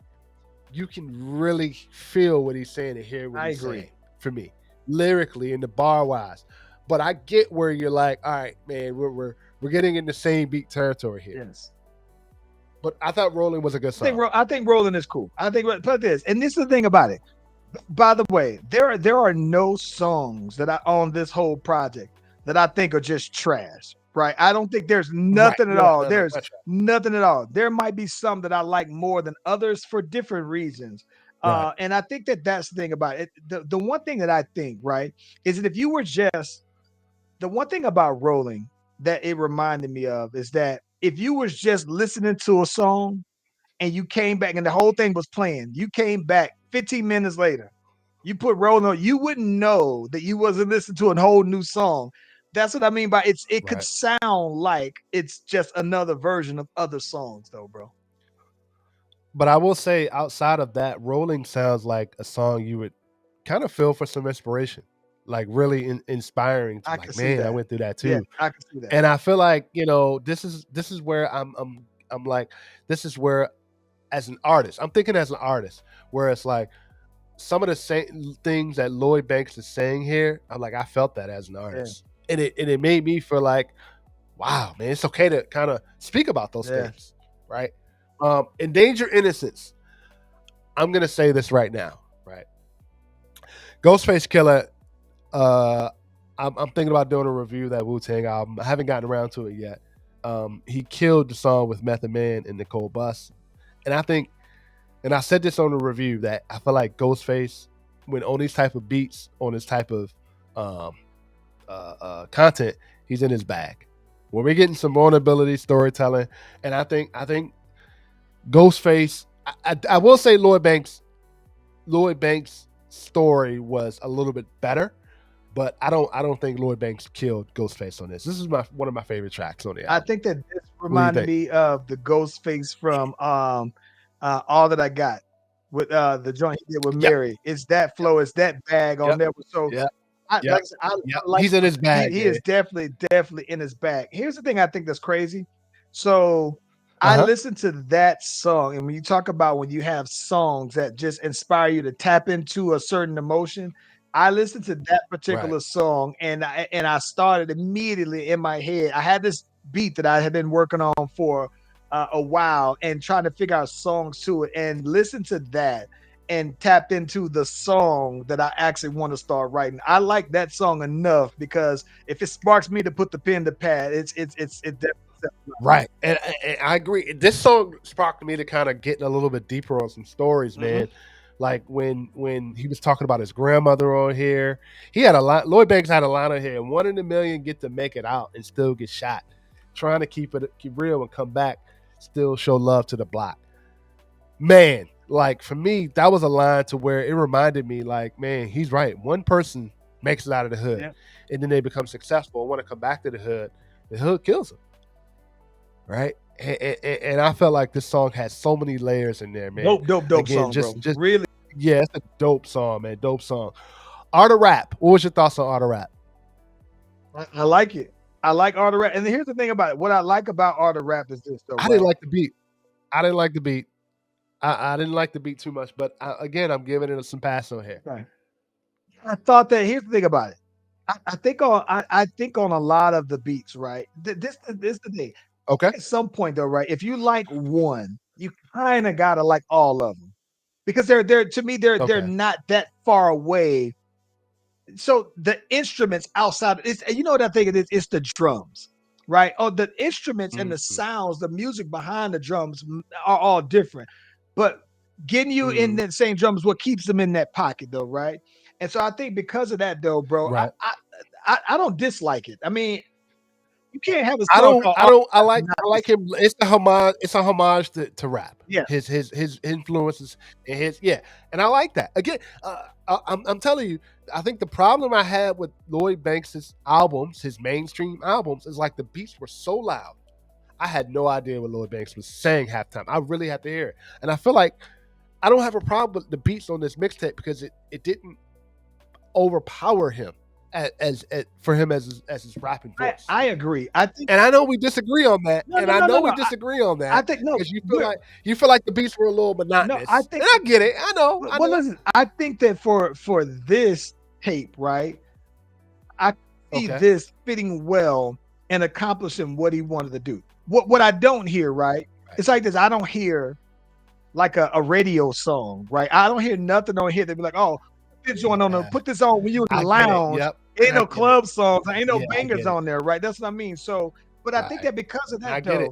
you can really feel what he's saying and hear what he's saying. For me, lyrically and the bar wise. But I get where you're like, all right, man, we're getting in the same beat territory here. Yes. But I thought Rolling was a good song. I think Rolling is cool. I think put this, and this is the thing about it. By the way, there are no songs that I on this whole project that I think are just trash. Right? I don't think there's nothing at all. There's nothing at all. There might be some that I like more than others for different reasons. Right. And I think that's the thing about it. The one thing that I think, right, is that if you were just the one thing about Rolling that it reminded me of is that if you was just listening to a song and you came back and the whole thing was playing, you came back 15 minutes later, you put Rolling on, you wouldn't know that you wasn't listening to a whole new song. That's what I mean by it could sound like it's just another version of other songs though, bro. But I will say outside of that, Rolling sounds like a song you would kind of feel for some inspiration. Like really inspiring. I went through that too. Yeah, I can see that. And I feel like, this is where I'm like, this is where as an artist, I'm thinking as an artist, where it's like some of the same things that Lloyd Banks is saying here, I'm like, I felt that as an artist. Yeah. And it made me feel like, wow, man, it's okay to kind of speak about those things. Right. Endanger Innocence. I'm gonna say this right now, right? Ghostface Killer. I'm thinking about doing a review of that Wu-Tang album. I haven't gotten around to it yet. He killed the song with Method Man and Nicole Bus. And I think, and I said this on the review, that I feel like Ghostface, when on these type of beats, on this type of content, he's in his bag. When we're getting some vulnerability, storytelling, and I think Ghostface, I will say Lloyd Banks' story was a little bit better. But I don't think Lloyd Banks killed Ghostface on this. This is one of my favorite tracks on the album. I think that this reminded me of the Ghostface from All That I Got with the joint he did with Mary. It's that flow, it's that bag on there. So he's in his bag. He is definitely in his bag. Here's the thing I think that's crazy. So I listened to that song, and when you talk about when you have songs that just inspire you to tap into a certain emotion, I listened to that particular song, and I started immediately in my head. I had this beat that I had been working on for a while and trying to figure out songs to it, and listen to that. and tapped into the song that I actually want to start writing. I like that song enough because if it sparks me to put the pen to pad, it definitely sets me up. Right, and I agree. This song sparked me to kind of getting a little bit deeper on some stories, Mhm. man. Like when he was talking about his grandmother on here, he had a lot. Lloyd Banks had a line on here, and 1 in a million get to make it out and still get shot, trying to keep real and come back, still show love to the block. Man, like for me, that was a line to where it reminded me, like, man, he's right. One person makes it out of the hood, Yeah. and then they become successful and want to come back to the hood. The hood kills them, right? And I felt like this song has so many layers in there, man. Dope Again, song, just bro. just Really, yeah, it's a dope song, man. Dope song. Art of Rap. What was your thoughts on Art of Rap? I like it. I like art of rap. And here's the thing about it. What I like about art of rap is this, though, I didn't right? like the beat. I didn't like the beat. I didn't like the beat too much, but again, I'm giving it some pass on here. Right. I thought that here's the thing about it. I think on a lot of the beats, right? This the thing. I Okay. think at some point though, right? If you like one, you kind of gotta like all of them because they're to me they're Okay. not that far away. So the instruments outside it's you know what I think it is? It's the drums, right? Oh, the instruments and the Mm-hmm. sounds, the music behind the drums are all different, but getting you in Mm-hmm. that same drums what keeps them in that pocket though, right? And so I think because of that though, bro, Right. I don't dislike it. I mean, you can't have a I song don't. called I Art don't. I Rap like. and not I like dislike. him. It's a homage. It's a homage to rap. Yeah, His influences and his and I like that. Again, I'm telling you, I think the problem I had with Lloyd Banks's albums, his mainstream albums, is like the beats were so loud. I had no idea what Lloyd Banks was saying halftime. I really had to hear it, and I feel like I don't have a problem with the beats on this mixtape because it didn't overpower him as for him as his rapping voice. I agree. I think And I know we disagree on that, no, and no, I no, no, know no. we disagree on I that think no, because we're you feel like the beats were a little no, I monotonous, think and I get it. I well, know. listen, I think that for this tape, right? I see Okay, this fitting well and accomplishing what he wanted to do. What I don't hear, right? right, It's like this. I don't hear like a radio song, right? I don't hear nothing on here that be like, oh, put this on yeah, put this on when you in the I get it. lounge. Yep, Ain't I no get it. club songs, ain't no Yeah, I bangers get it. on there, right? That's what I mean. So, but I think Right, that because of I that get it.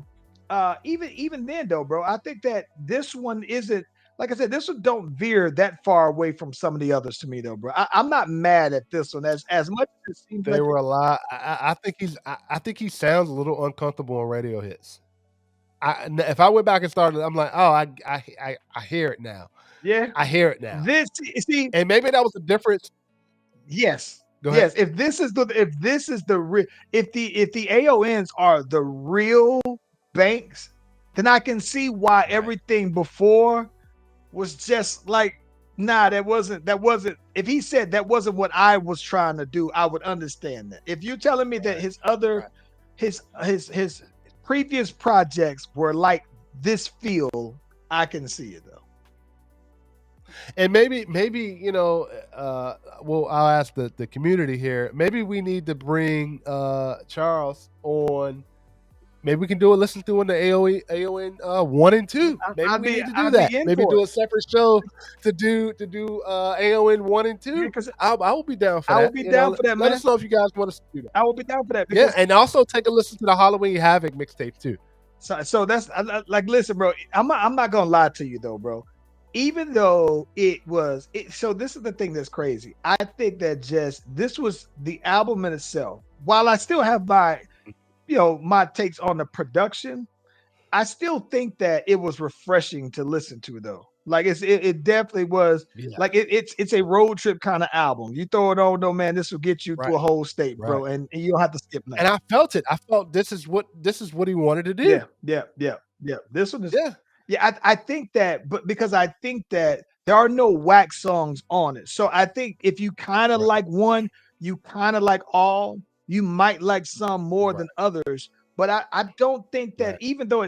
though, even then though, bro, I think that this one isn't like I said, this one don't veer that far away from some of the others to me though, bro. I'm not mad at this one as much as it seems They like were a lot. I think I think he sounds a little uncomfortable on radio hits. If I went back and started, I'm like, oh, I hear it now. yeah. I hear it now, This see, and maybe that was the difference. yes. Go ahead. Yes, if this is the if the AONs are the real banks, then I can see why Right, everything before was just like, nah, that wasn't if he said that wasn't what I was trying to do, I would understand that. If you're telling me that right, his other right. his previous projects were like this feel, I can see it though. And maybe well, I'll ask the community here. Maybe we need to bring Charles on. Maybe we can do a listen through on the AON 1 and 2. Maybe we need to do I'd be that. in Maybe for do it. a separate show to do AON one and Yeah, two. because I will be down for I will that. be down for that, Let man. us know if you guys want us to do that. I will be down for that Yeah, because and also take a listen to the Halloween Havoc mixtape too. so that's like listen, bro. I'm not gonna lie to you though, bro. Even though so this is the thing that's crazy. I think that just this was the album in itself. While I still have my my takes on the production, I still think that it was refreshing to listen to though. Like it definitely was Yeah, like it's a road trip kind of album. You throw it on, though, man, this will get you right, through a whole state, right. bro, and you don't have to skip nothing. And I felt it. I felt this is what he wanted to do. Yeah, yeah, yeah, yeah. This one is Yeah, yeah, I think that, but because I think that there are no wax songs on it. So I think if you kind of right, like one, you kind of like all, you might like some more right, than others. But I don't think that right. even though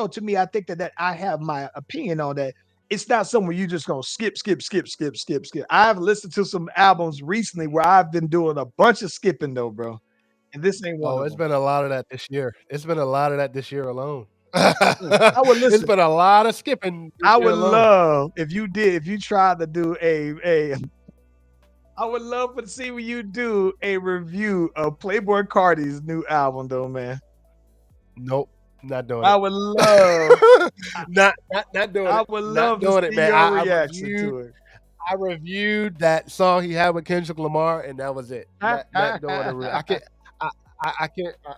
to me, I think that I have my opinion on that. It's not somewhere you just gonna skip, skip, skip, skip, skip, skip. I've listened to some albums recently where I've been doing a bunch of skipping though, bro. And this ain't one Oh, of it's them. been a lot of that this year. It's been a lot of that this year alone. I would It's listen. been a lot of skipping this I year would alone. love if you tried to do a I would love to see when you do a review of Playboy Cardi's new album, though, man. Nope, not doing I it. would love, I, Not doing I it. would Not love to doing it, see man. your reaction to it. I reviewed that song he had with Kendrick Lamar, and that was it. Not doing it. I can't.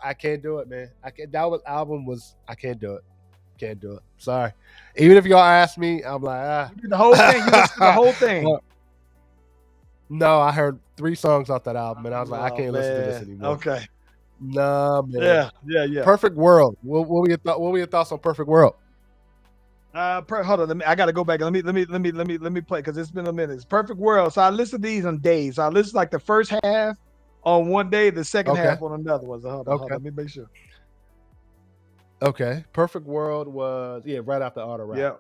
I can't do it, man. I can't. That was album was. I can't do it. Can't do it. Sorry. Even if y'all ask me, I'm like, You did the whole thing. You listened to the whole thing. No, I heard 3 songs off that album, and I was like, I Oh, can't listen to this anymore. Okay. Nah, man. Yeah. Perfect World. What were your thoughts on Perfect World? Hold on. I gotta go back. Let me play because it's been a minute. It's Perfect World. So I listened to these on days. So I listened like the first half on one day, the second half on another one. So hold on. Let me make sure. Okay. Perfect World was right after Auto Rap. Yeah.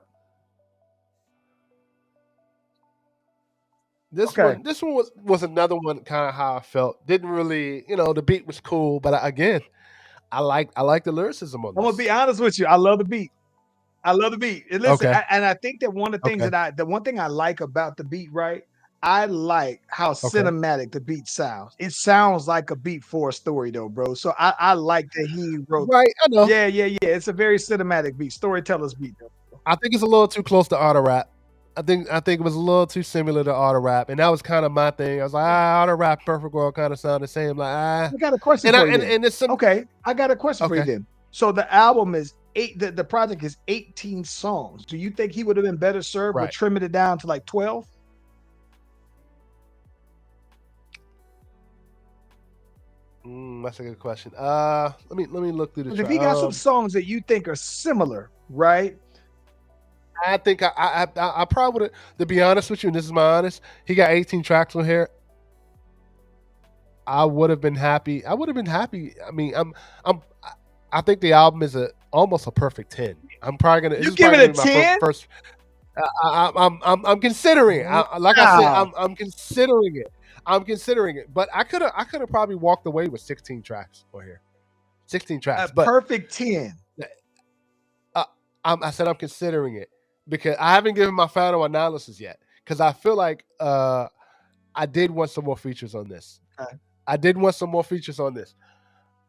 This one was another one kind of how I felt. Didn't really, the beat was cool, but I like the lyricism on this. I'm gonna be honest with you. I love the beat. And listen, and I think that one of the things the one thing I like about the beat, right? I like how cinematic the beat sounds. It sounds like a beat for a story, though, bro. So I like that he wrote. Right, I know. Yeah. It's a very cinematic beat, storyteller's beat, though. I think it's a little too close to Auto Rap. I think it was a little too similar to Auto Rap, and that was kind of my thing. I was like, Auto Rap, Perfect World kind of sound the same. Like, I got a question for you. And it's I got a question for you then. So the album is the project is 18 songs. Do you think he would have been better served with trimming it down to like 12? That's a good question. Let me look through this. If he got some songs that you think are similar, right? I think I probably would have, to be honest with you, and this is my honest, he got 18 tracks on here. I would have been happy. I mean, I think the album is almost a perfect 10. I'm probably gonna. You give it a 10? First. I'm considering it. Like I said, I'm considering it. But I could have probably walked away with 16 tracks on here. 16 tracks. But perfect 10. I said I'm considering it because I haven't given my final analysis yet. Because I feel like I did want some more features on this. I did want some more features on this.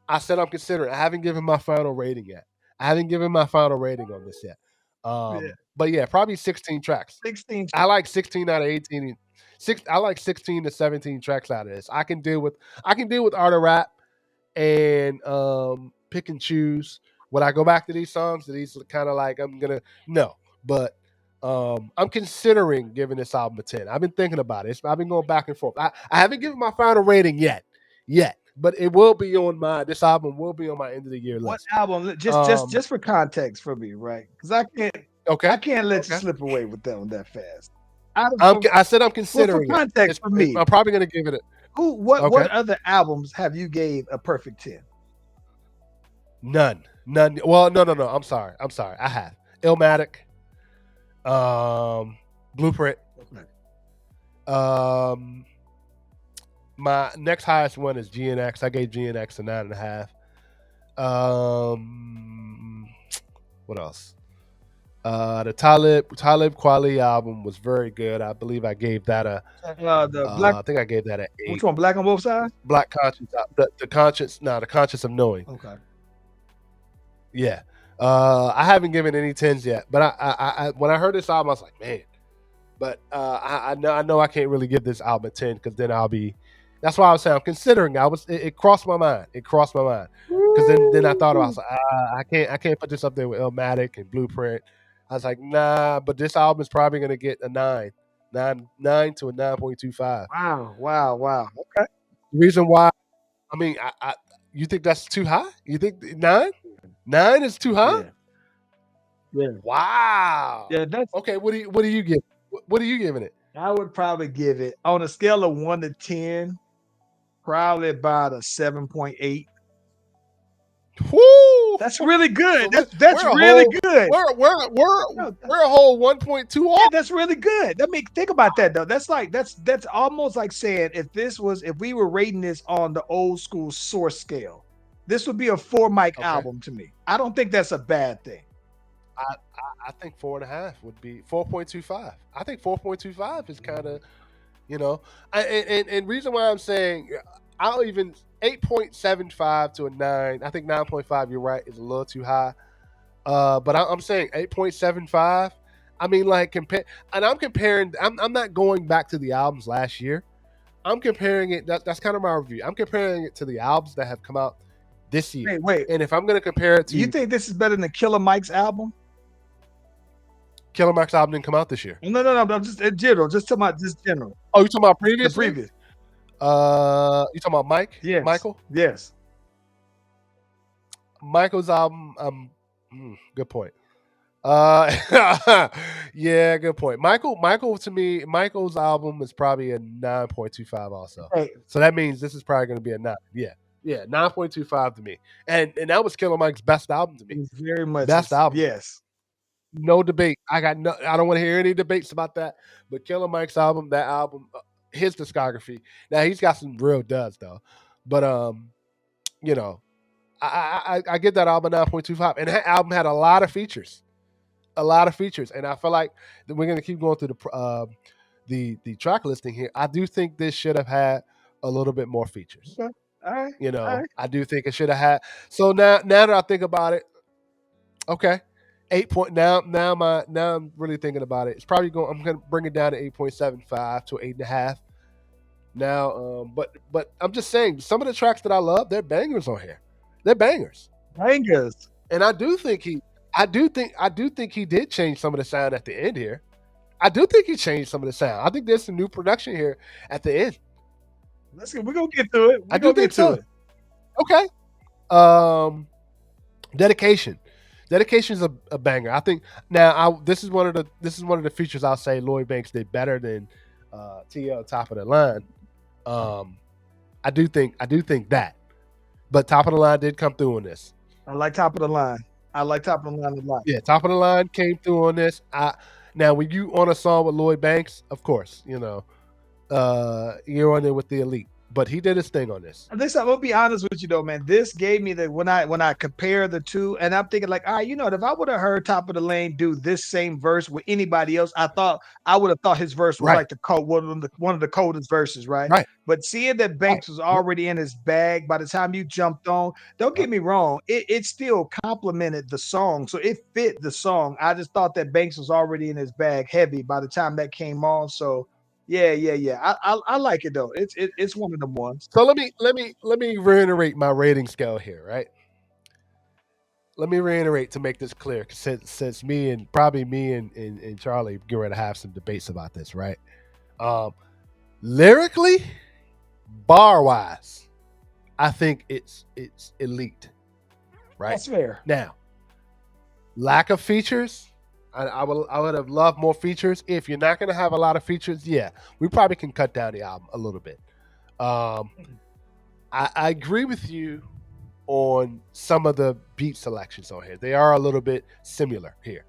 I said I'm considering. I haven't given my final rating yet. I haven't given my final rating on this yet. But yeah, probably 16 tracks. 16. I like 16 out of 18. I like 16 to 17 tracks out of this. I can deal with Art of Rap and pick and choose. Would I go back to these songs? Are these kind of like no. But I'm considering giving this album a 10. I've been thinking about it. I've been going back and forth. I haven't given my final rating yet. But it will be on this album will be on my end of the year list. What album? Just for context for me, right? Because I can't let you slip away with that one that fast. I said I'm considering. For context for me, I'm probably going to give it a. What other albums have you gave a perfect 10? None. Well, no. I'm sorry. I have Illmatic, Blueprint. My next highest one is GNX. I gave GNX a 9.5. What else? The Talib Kweli album was very good. I believe I gave that a. I think I gave that an 8. Which one? Black on Both Sides? Black Conscience. The Conscience. No, the Conscience of Knowing. Okay. Yeah. I haven't given any 10s yet, but I when I heard this album, I was like, man. But I know I can't really give this album a 10 because then I'll be. That's why I was saying I'm considering. It crossed my mind. Because then I thought I was like, I can't put this up there with Illmatic and Blueprint. I was like, nah, but this album is probably gonna get a 9 to a 9.25. Wow. Okay. The reason why, I mean, you think that's too high? You think 9? 9 is too high? Yeah. Wow. Yeah, that's okay. What do you give? What are you giving it? I would probably give it on a scale of 1 to 10, probably about a 7.8. Woo! That's really good. That's really good. We're a whole 1.2 off. Yeah, that's really good. I mean, think about that though. That's almost like saying if we were rating this on the old school source scale, this would be a 4 mic Okay. album to me. I don't think that's a bad thing. I think 4.5 would be 4.25. I think 4.25 is kind of, you know, and reason why I'm saying I'll even 8.75 to a 9. I think 9.5. You're right, is a little too high. But I'm saying 8.75. I mean, like compare, and I'm comparing. I'm not going back to the albums last year. I'm comparing it. That's kind of my review. I'm comparing it to the albums that have come out this year. Wait. And if I'm going to compare it to, you think this is better than Killer Mike's album? Killer Mike's album didn't come out this year. No. I'm just in general. Just talking about just general. Oh, you talking about previous? The previous. You talking about Mike? Yes. Michael? Yes. Michael's album. Good point. Yeah, good point. Michael to me, Michael's album is probably a 9.25 also. Hey. So that means this is probably going to be a 9. Yeah, 9.25 to me. And that was Killer Mike's best album to me. Very much best album. Yes. No debate. I don't want to hear any debates about that. But Killer Mike's album, that album, his discography. Now he's got some real duds though. But you know, I get that album 9.25, and that album had a lot of features. And I feel like we're going to keep going through the track listing here. I do think this should have had a little bit more features. Okay. All right. You know, All right. I do think it should have had. So now that I think about it, okay, 8 point. Now I'm really thinking about it. It's probably going. I'm going to bring it down to 8.75 to 8.5. Now, but I'm just saying, some of the tracks that I love, they're bangers on here. They're bangers. Bangers. And I do think he did change some of the sound at the end here. I do think he changed some of the sound. I think there's some new production here at the end. We're gonna get to it. I do think so. Okay. Dedication. Dedication is a banger. I think now this is one of the features I'll say Lloyd Banks did better than TL Top of the Line. I do think that. But Top of the Line did come through on this. I like Top of the Line. I like Top of the Line a lot. Yeah, Top of the Line came through on this. Now, when you on a song with Lloyd Banks, of course, you know, you're on there with the elite. But he did his thing on this. I'm gonna be honest with you though, man. This gave me the when I compare the two, and I'm thinking like, all right, you know, if I would have heard Top of the Lane do this same verse with anybody else, I would have thought his verse was like one of the coldest verses, right? Right. But seeing that Banks was already in his bag by the time you jumped on, don't get me wrong, it still complimented the song, so it fit the song. I just thought that Banks was already in his bag heavy by the time that came on, so. Yeah. I like it though. It's one of the ones. So let me reiterate my rating scale here, right? Let me reiterate to make this clear, since me and Charlie get ready to have some debates about this, right? Lyrically, bar wise, I think it's elite, right? That's fair. Now, lack of features. I would have loved more features. If you're not going to have a lot of features, yeah, we probably can cut down the album a little bit. I agree with you on some of the beat selections on here. They are a little bit similar here,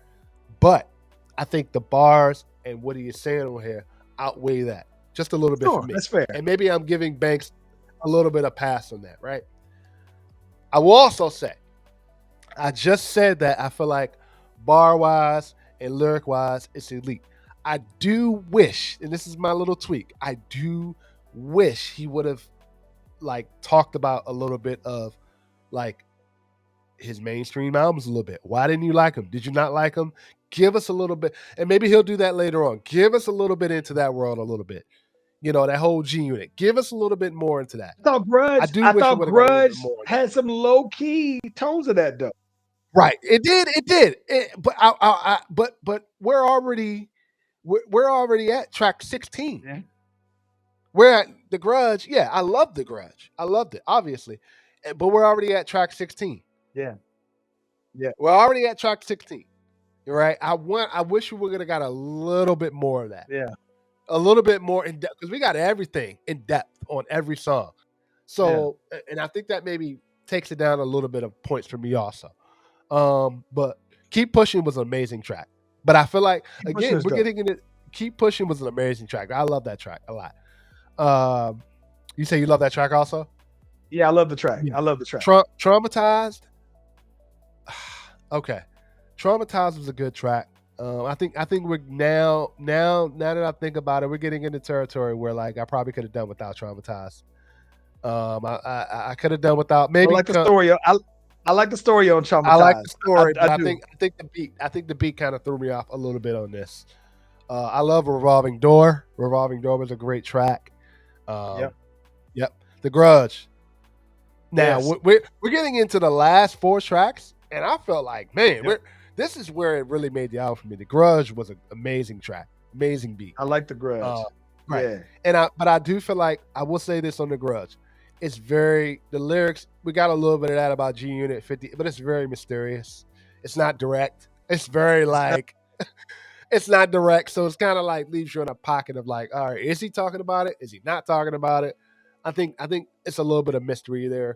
but I think the bars and what he is saying on here outweigh that just a little bit for me. That's fair. And maybe I'm giving Banks a little bit of pass on that, right? I will also say, I just said that I feel like bar wise and lyric wise, it's elite. I do wish, and this is my little tweak, I do wish he would have like talked about a little bit of like his mainstream albums a little bit. Why didn't you like him? Did you not like him? Give us a little bit, and maybe he'll do that later on. Give us a little bit into that world a little bit. You know, that whole G Unit. Give us a little bit more into that. I thought Grudge had some low key tones of that though. Right, it did. But we're already at track 16. Yeah. We're at The Grudge. Yeah, I love The Grudge. I loved it, obviously, but we're already at track 16. Yeah, we're already at track 16. Right. I wish we would have got a little bit more of that. Yeah, a little bit more in depth, because we got everything in depth on every song. So, and I think that maybe takes it down a little bit of points for me also. But Keep Pushing was an amazing track. But I feel like, again, we're getting into Keep Pushing was an amazing track. I love that track a lot. You say you love that track also? Yeah, I love the track. Yeah. I love the track. Traumatized. Okay, Traumatized was a good track. I think we're now that I think about it, we're getting into territory where like I probably could have done without Traumatized. I could have done without I maybe. like the story. I like the story on I like the Traumatized. story, but I I do. think the beat kind of threw me off a little bit on this. I love Revolving Door. Revolving Door was a great track. Yep. Yep. The Grudge. Now Yes. we're getting into the last 4 tracks, and I felt like, man, Yep. this is where it really made the album for me. The Grudge was an amazing track, amazing beat. I like the Grudge. Right. Yeah. But I do feel like I will say this on The Grudge. It's very the lyrics. We got a little bit of that about G Unit 50, but it's very mysterious. It's not direct. It's very It's not, like it's not direct, so it's kind of like leaves you in a pocket of like, all right, is he talking about it? Is he not talking about it? I think it's a little bit of mystery there.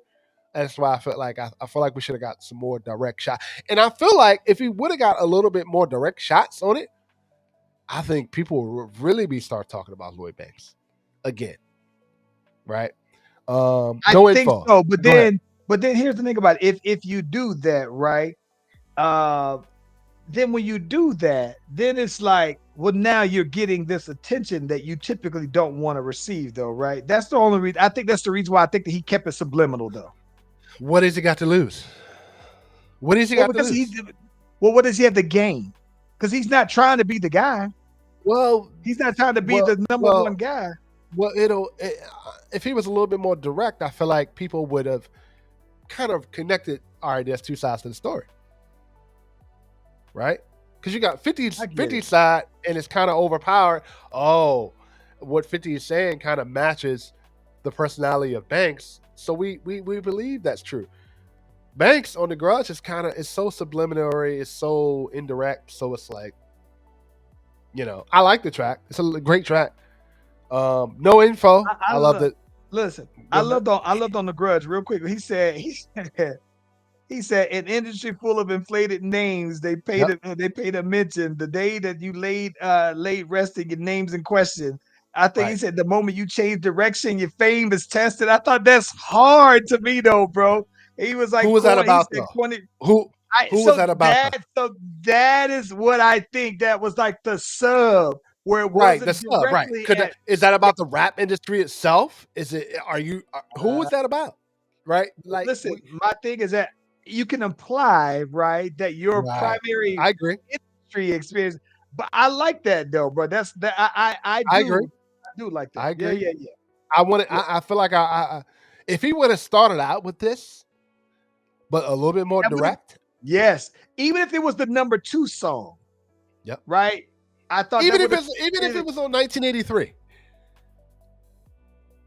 That's why I felt like I feel like we should have got some more direct shot. And I feel like if we would have got a little bit more direct shots on it, I think people would really be start talking about Lloyd Banks again, right? I No think info. so, Go ahead. but then here's the thing about it. If you do that, right? Uh then when you do that, then it's like, well, now you're getting this attention that you typically don't want to receive, though, right? That's the only reason. I think that's the reason why I think that he kept it subliminal, though. What has he got to lose? What has he Well, got to because lose? what does he have to gain? Because he's not trying to be the guy. Well, He's not trying to be well, the number well, one guy. well. If he was a little bit more direct, I feel like people would have kind of connected. All right, there's 2 sides to the story, right? Because you got I get 50 it. side, and it's kind of overpowered. Oh, what 50 is saying kind of matches the personality of Banks, so we believe that's true. Banks on The Grudge is so subliminary, it's so indirect, so it's like, I like the track. It's a great track. No info. I I loved love. it. Listen, Go ahead. I loved on the Grudge real quick. He said, an industry full of inflated names, Yep. they paid a mention the day that you laid resting your names in question. I think he Right. said the moment you change direction, your fame is tested. I thought that's hard to me though, bro. He was Who like was that he about said though? corny. Who I who was that about though? so that is what I think that was like the sub where it Right, the wasn't sub, right. directly at Is that yeah, about the rap industry itself? Is it who uh, was that about? Right? Like listen, my thing is that you can imply, right, that your right. primary I agree. industry experience, but I like that though, bro. That's that I agree. I do like that. I Yeah, agree. yeah, yeah, yeah. I feel like if he would have started out with this, but a little bit more That would have direct. yes. Even if it was the number 2 song, Yep. right? I thought that would have Even if been it was on 1983.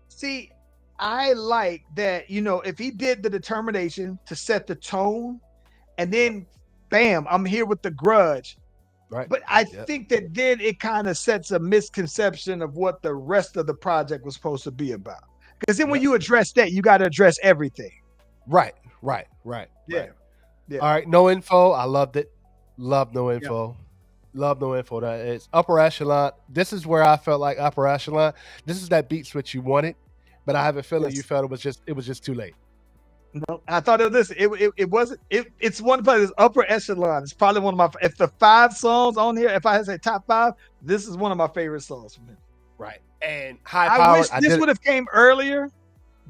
see, I like that, if he did the determination to set the tone and Yep. then bam, I'm here with the Grudge. Right. But I Yep. think that then it kind of sets a misconception of what the rest of the project was supposed to be about. Because then when Yep. you address that, you got to address everything. Right. Right. Right. Yeah. Right. Yeah. All right. No info. I loved it. Love no Yeah. info. Love no info. That is upper echelon. This is where I felt like upper echelon. This is that beat switch you wanted, but I have a feeling you Yes. felt it was just too late. No, I thought of this. It wasn't. It's one of this upper echelon. It's probably one of my. If the 5 songs on here, if I had to say top 5, this is one of my favorite songs from him. Right. And high I powered. wish this would have came earlier,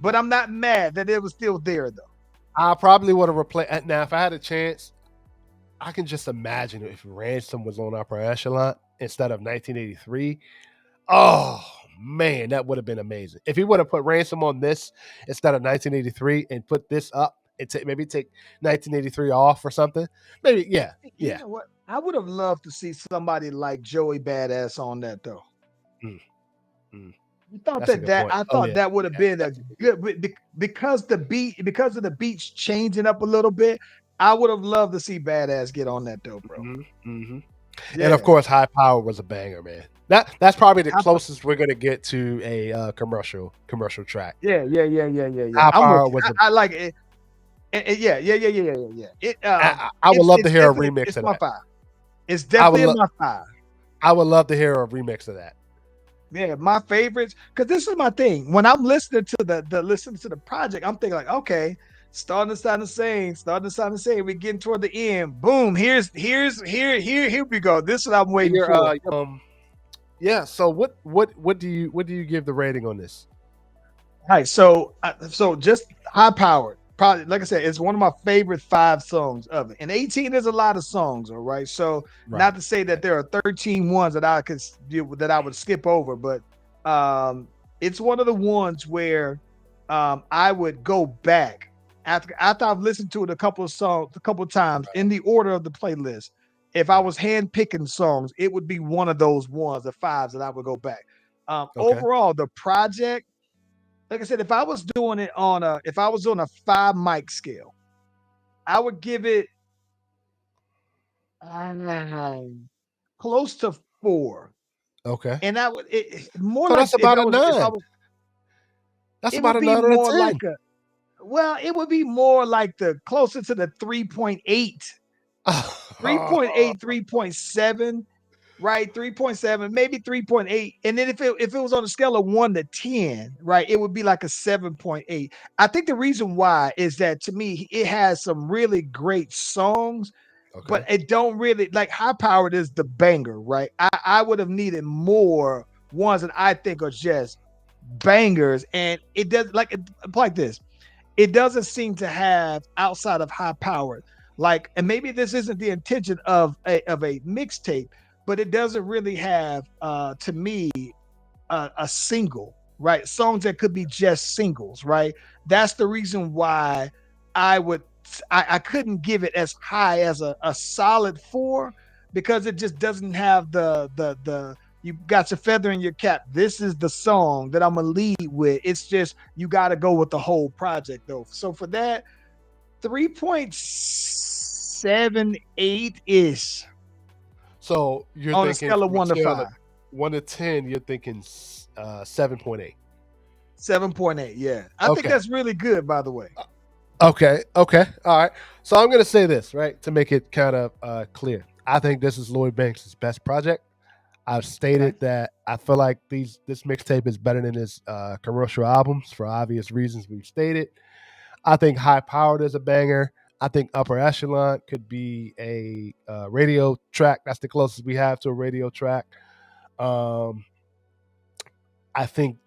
but Yep. I'm not mad that it was still there though. I probably would have replaced. Now, if I had a chance, I can just imagine if Ransom was on upper echelon instead of 1983. Oh man, that would have been amazing. If he would have put Ransom on this instead of 1983 and put this up and maybe take 1983 off or something. Maybe, yeah, You yeah. know what? I would have loved to see somebody like Joey Badass on that though. Mm, mm. I thought That's a good point. I Oh thought yeah, that would have yeah, been a good because of the beats changing up a little bit. I would have loved to see Badass get on that though, bro. hmm And of Yeah. course, High Power was a banger, man. That's probably the closest we're gonna get to a commercial track. Yeah. High I'm with Power you. was a. I like it. Yeah. I would love to It's hear a definitely remix it's of my that. 5. It's I would definitely in love my 5. I would love to hear a remix of that. Yeah, my favorites, because this is my thing. When I'm listening to the project, I'm thinking like, okay, starting to sound the same, we getting toward the end. Boom, here we go. This is what I'm waiting for. Yeah. So what do you give the rating on this? All right, so just high powered. Probably, like I said, it's one of my favorite 5 songs of it. And 18 is a lot of songs, all right. So Right. not to say that there are 13 ones that I could that I would skip over, but it's one of the ones where I would go back after I've listened to it a couple of times in the order of the playlist. If I Right. was hand picking songs, it would be one of those ones, the fives that I would go back. Okay. Overall, the project, like I said, if I was on a 5 mic scale, I would give it close to 4. Okay. And I would more So like that's about a if I 9. was That's it about would a be 9 out of more 10. like a well, it would be more like the closer to the 3.8, 3.8, 3.7, right? 3.7, maybe 3.8. And then if it was on a scale of 1 to 10, right, it would be like a 7.8. I think the reason why is that to me, it has some really great songs, but Okay. it don't really like high powered is the banger, right? I would have needed more ones that I think are just bangers. And it does like this. It doesn't seem to have outside of high powered, like, and maybe this isn't the intention of a mixtape, but it doesn't really have to me a single, right? Songs that could be just singles, right? That's the reason why I would I couldn't give it as high as a solid 4, because it just doesn't have the you got your feather in your cap. This is the song that I'm gonna lead with. It's just you got to go with the whole project though. So for that, 3.78 ish So you're on a thinking scale of from a 1 to scale of 5. 1 to 10, you're thinking 7.8. 7.8. Yeah. I think Okay. that's really good, by the way. Okay. Okay. All right. So I'm gonna say this right to make it kind of clear. I think this is Lloyd Banks' best project. I've Okay. stated that I feel like this mixtape is better than his commercial albums for obvious reasons we've stated. I think High Powered is a banger. I think Upper Echelon could be a radio track. That's the closest we have to a radio track. Um, I think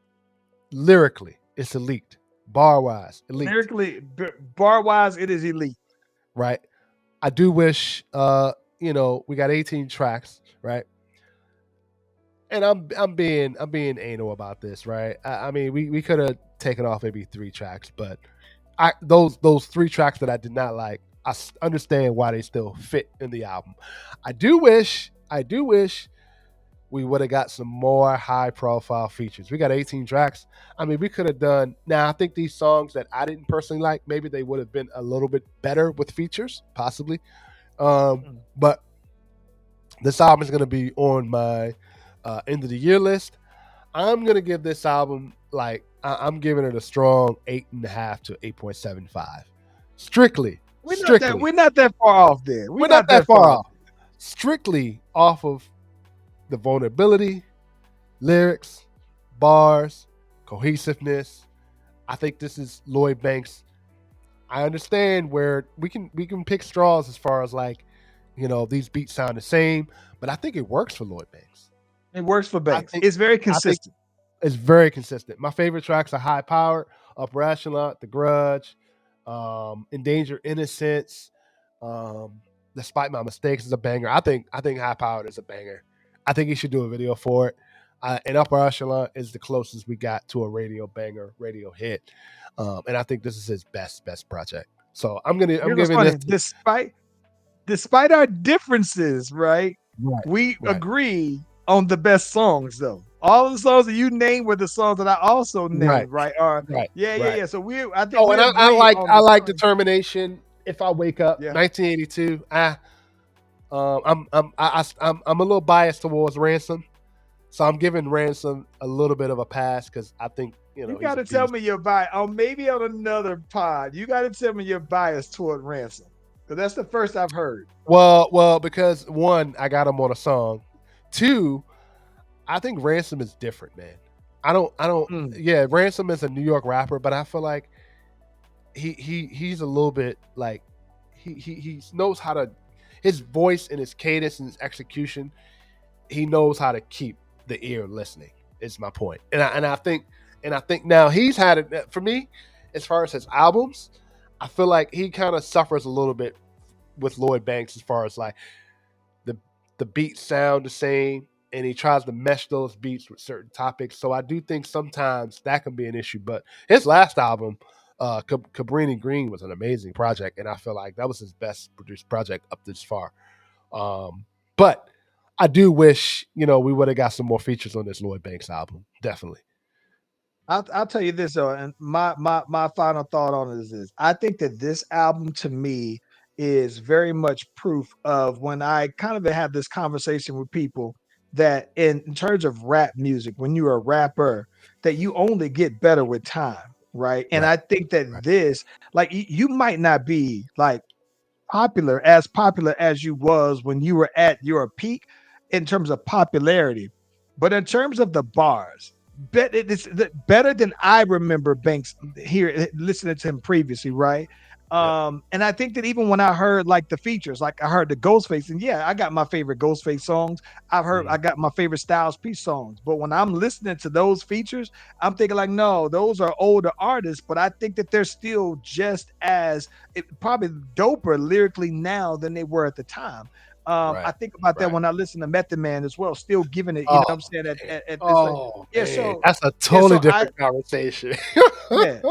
lyrically, it's elite. Bar wise, elite. Lyrically, bar wise, it is elite. Right. I do wish, we got 18 tracks, right? And I'm being anal about this, right? I mean, we could have taken off maybe 3 tracks, but those 3 tracks that I did not like, understand why they still fit in the album. I do wish we would have got some more high profile features. We got 18 tracks. I mean, we could have done. Now, I think these songs that I didn't personally like, maybe they would have been a little bit better with features, possibly. Mm. But this album is going to be on my end of the year list. I'm going to give this album I'm giving it a strong 8.5 to 8.75. Strictly, strictly. We're not that far off there. We're We're not not that that far far off. off. Strictly off of the vulnerability, lyrics, bars, cohesiveness. I think this is Lloyd Banks. I understand where we can pick straws as far as these beats sound the same, but I think it works for Lloyd Banks. It works for I Banks. think It's very I think consistent. it's very consistent. My favorite tracks are High Power, Upper Echelon, The Grudge, Endanger Innocence. Um, Despite my mistakes is a banger. I think High Powered is a banger. I think he should do a video for it. And Upper Echelon is the closest we got to a radio banger, radio hit. And I think this is his best project. So I'm Here's what's giving this funny. to, Despite our differences, right? right, We right, agree on the best songs, though. All of the songs that you named were the songs that I also right, named, right? Are right, yeah, yeah, right. yeah. So I think Oh, we and I agree like on I the like strength. determination. If I wake up, Yeah. 1982. I'm a little biased towards Ransom, so I'm giving Ransom a little bit of a pass because I think You got he's a to tell beast. me your bias. Oh, maybe on another pod. You got to tell me your bias toward Ransom, because that's the first I've heard. Well, because one, I got him on a song. Two, I think Ransom is different, man. I don't. Mm. Yeah, Ransom is a New York rapper, but I feel like he's a little bit like he knows how to his voice and his cadence and his execution. He knows how to keep the ear listening. Is my point, and I think now he's had it for me as far as his albums. I feel like he kind of suffers a little bit with Lloyd Banks as far as like the the beats sound the same, and he tries to mesh those beats with certain topics. So I do think sometimes that can be an issue. But his last album, Cabrini Green, was an amazing project, and I feel like that was his best produced project up this far. But I do wish we would have got some more features on this Lloyd Banks album. Definitely. I'll tell you this though, and my final thought on it is this. I think that this album to me is very much proof of when I kind of have this conversation with people that in terms of rap music, when you're a rapper, that you only get better with time, right? And Right. I think that Right. this, like you might not be like popular as you was when you were at your peak in terms of popularity, but in terms of the bars, it's better than I remember Banks here listening to him previously, right? Yep. And I think that even when I heard like the features, like I heard the Ghostface, and yeah, I got my favorite Ghostface songs. I Mhm. got my favorite Styles P songs. But when I'm listening to those features, I'm thinking like, no, those are older artists, but I think that they're still just as probably doper lyrically now than they were at the time. I Right. think about that Right. when I listen to Method Man as well, still giving it, Oh what I'm saying man. at this like, Oh yeah, man. so That's a yeah, totally so I different conversation. yeah,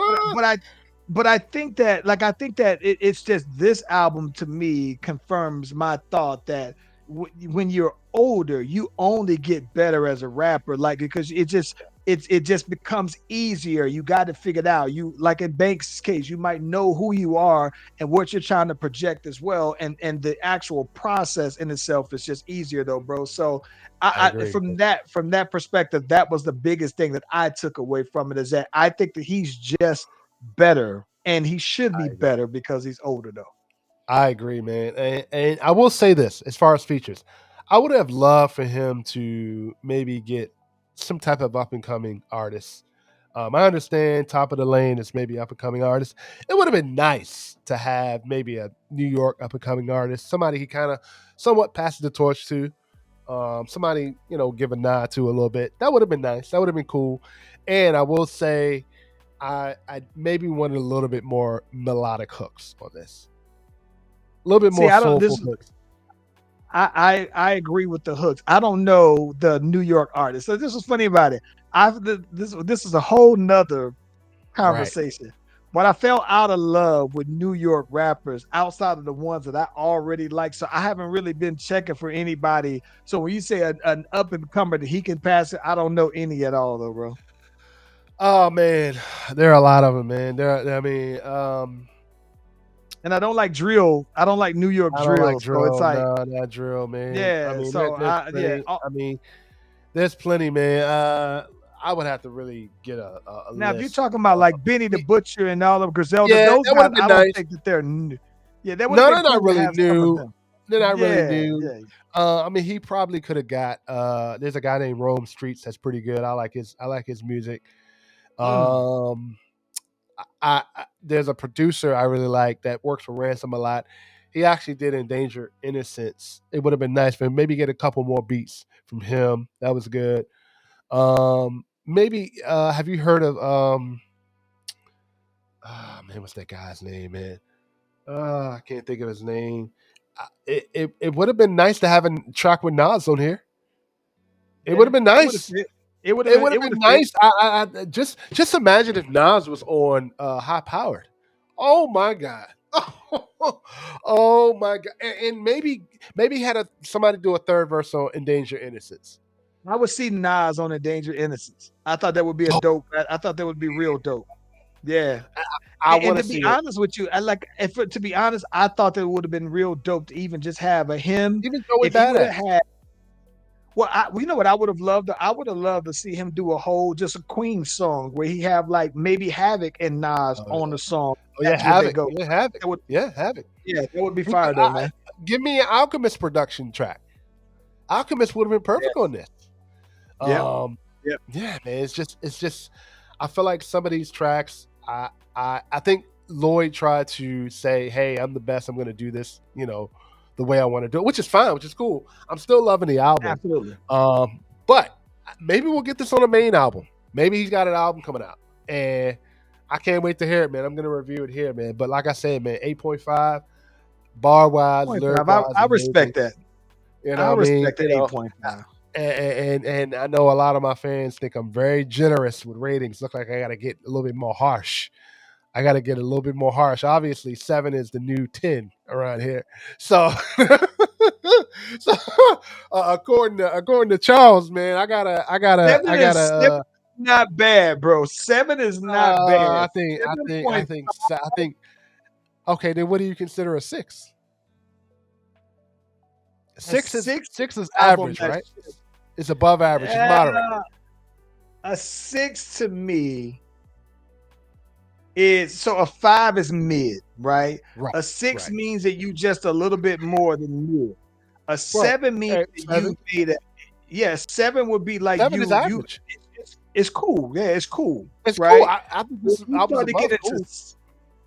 but I think that it's just this album to me confirms my thought that when you're older, you only get better as a rapper, like because it just becomes easier. You got to figure it out. You like in Banks' case, you might know who you are and what you're trying to project as well, and the actual process in itself is just easier though, bro. So I I agree. from that perspective, that was the biggest thing that I took away from it is that I think that he's just better, and he should be I agree. better because he's older though. I agree, man. And I will say this as far as features, I would have loved for him to maybe get some type of up and coming artist. I understand top of the lane is maybe up and coming artist. It would have been nice to have maybe a New York up and coming artist, somebody he kind of somewhat passes the torch to, somebody give a nod to a little bit. That would have been nice. That would have been cool. And I will say, I maybe wanted a little bit more melodic hooks on this, a little bit See, more I don't. soulful This hooks. I agree with the hooks. I don't know the New York artist. So this was funny about it. This is a whole nother Right. conversation. But I fell out of love with New York rappers outside of the ones that I already like. So I haven't really been checking for anybody. So when you say an up and comer that he can pass it, I don't know any at all though, bro. Oh man, there are a lot of them, man. I mean, And I don't like drill. I don't like New York I don't like drill. So it's drill. like, No, not drill, man. I yeah. mean, So there's yeah. plenty. I mean, there's plenty, man. I would have to really get a Now, if you're list. talking about like Benny the Me- Butcher and all of Griselda, yeah, those that would guys, have been I don't nice. think that they're new. Yeah, that would have No, been they're not cool to really have some of new. them. They're not really Yeah, new. yeah. I mean, he probably could have got. There's a guy named Rome Streets that's pretty good. I like his music. Mm. Um, there's a producer I really like that works for Ransom a lot. He actually did Endanger Innocence. It would have been nice for him. Maybe get a couple more beats from him. That was good. Maybe have you heard of man, what's that guy's name, man? I can't think of his name. It would have been nice to have a track with Nas on here. It would Yeah, have been it would have nice. fit. It would have It been would it have would been have fit. nice. Just imagine if Nas was on High Powered. Oh my god. Oh my god. And maybe he had somebody do a third verse on Endanger Innocence. I would see Nas on Endangered Innocence. I thought that would be a Oh, dope. I thought that would be real dope. Yeah. I And want to to be see it. honest with you, I like if to be honest, I thought that it would have been real dope to even just have a him. Even Joey If he would have Badass. had you know what I would have loved? I would have loved to see him do a whole just a Queen song where he have like maybe Havoc and Nas Oh on yeah. the song. Oh yeah, That's what they Havoc. go. Yeah, Havoc. That would Yeah, Havoc. yeah, that would be We could, fire though, man. give me an Alchemist production track. Alchemist would have been Yeah. perfect on this. Yep. Yep. Yeah, man, it's just I feel like some of these tracks, I think Lloyd tried to say, "Hey, I'm the best. I'm going to do this, the way I want to do it," which is fine, which is cool. I'm still loving the album, Absolutely. but maybe we'll get this on a main album. Maybe he's got an album coming out, and I can't wait to hear it, man. I'm going to review it here, man. But like I said, man, 8.5 bar wise, lyric wise, I respect that. I respect the 8.5. And I know a lot of my fans think I'm very generous with ratings. Look like I got to get a little bit more harsh. I got to get a little bit more harsh. Obviously, 7 is the new 10 around here. So, so according to Charles, man, I gotta. 7 is not bad, bro. 7 is not bad. I think. Okay, then what do you consider a 6? Six is average, right? It's above average. It's moderate. A 6 to me is a 5 is mid, right? A 6 means that you just a little bit more than mid. A 7 means that you made it. Yeah, 7 would be like 7 is average. It's cool. Yeah, it's cool. It's right? cool. I think this album's above cool.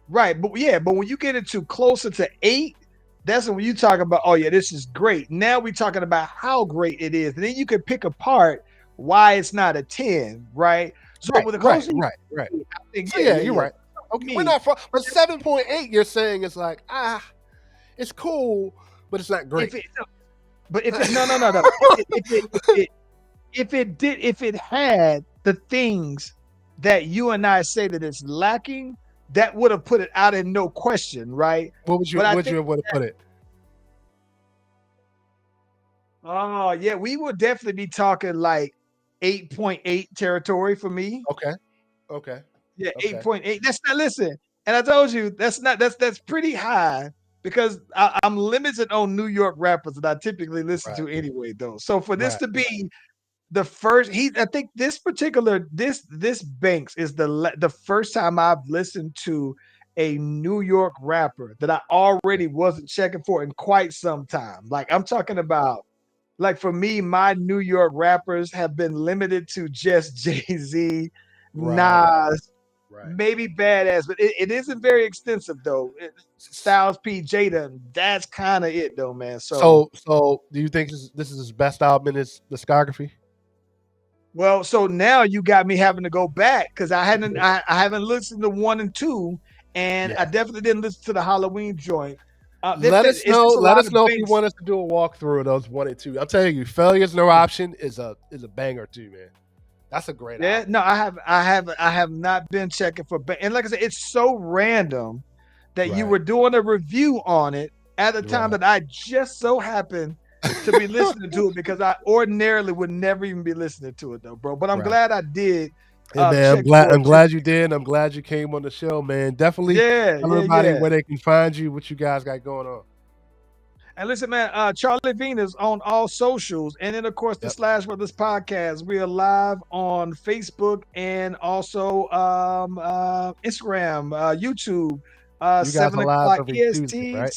Right, but when you get into closer to 8, that's when you talk about, oh yeah, this is great. Now we're talking about how great it is. And then you can pick apart why it's not a 10, right? So with the closer right. I think, you're right. Okay, we're not far, but 7.8, you're saying it's like, it's cool, but it's not great. If it had the things that you and I say that it's lacking, that would have put it out in no question, right? What would you have put it? Oh, yeah, we would definitely be talking like 8.8 territory for me. Okay. Yeah, 8.8. That's not, listen, and I told you that's pretty high because I'm limited on New York rappers that I typically listen to anyway, though. So for this to be the first, I think this particular this Banks is the first time I've listened to a New York rapper that I already wasn't checking for in quite some time. Like I'm talking about, like for me, my New York rappers have been limited to just Jay-Z, Nas, maybe Badass, but it isn't very extensive though. Styles P, Jada, that's kind of it though, man. So do you think this is his best album in his discography? Well, so now you got me having to go back because I haven't listened to 1 and 2, and I definitely didn't listen to the Halloween joint. Let us know if you want us to do a walkthrough of those 1 and 2. I'm telling you, Failure's No Option is a banger too, man. That's a great album. No, I have not been checking for, and like I said, it's so random that you were doing a review on it at the time that I just so happened to be listening to it because I ordinarily would never even be listening to it though, bro. But I'm glad I did. Man, I'm glad you did. I'm glad you came on the show, man. Definitely tell everybody where they can find you, what you guys got going on. And listen, man, Charlie Venus on all socials. And then, of course, the Slash Brothers podcast. We are live on Facebook and also Instagram, YouTube, 7 o'clock EST. Tuesday, right?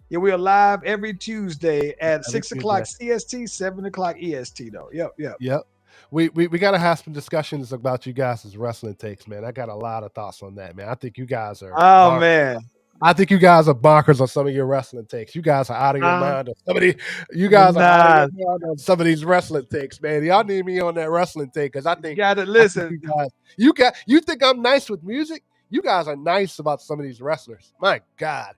Yeah, we are live every Tuesday at 6 o'clock CST, 7 o'clock EST, though. Yep. We got to have some discussions about you guys' wrestling takes, man. I got a lot of thoughts on that, man. I think you guys are. Oh, man. I think you guys are bonkers on some of your wrestling takes. You guys are out of your mind on somebody. You guys are out of your mind on some of these wrestling takes, man. Y'all need me on that wrestling take because I think you got to listen. You think I'm nice with music? You guys are nice about some of these wrestlers. My God.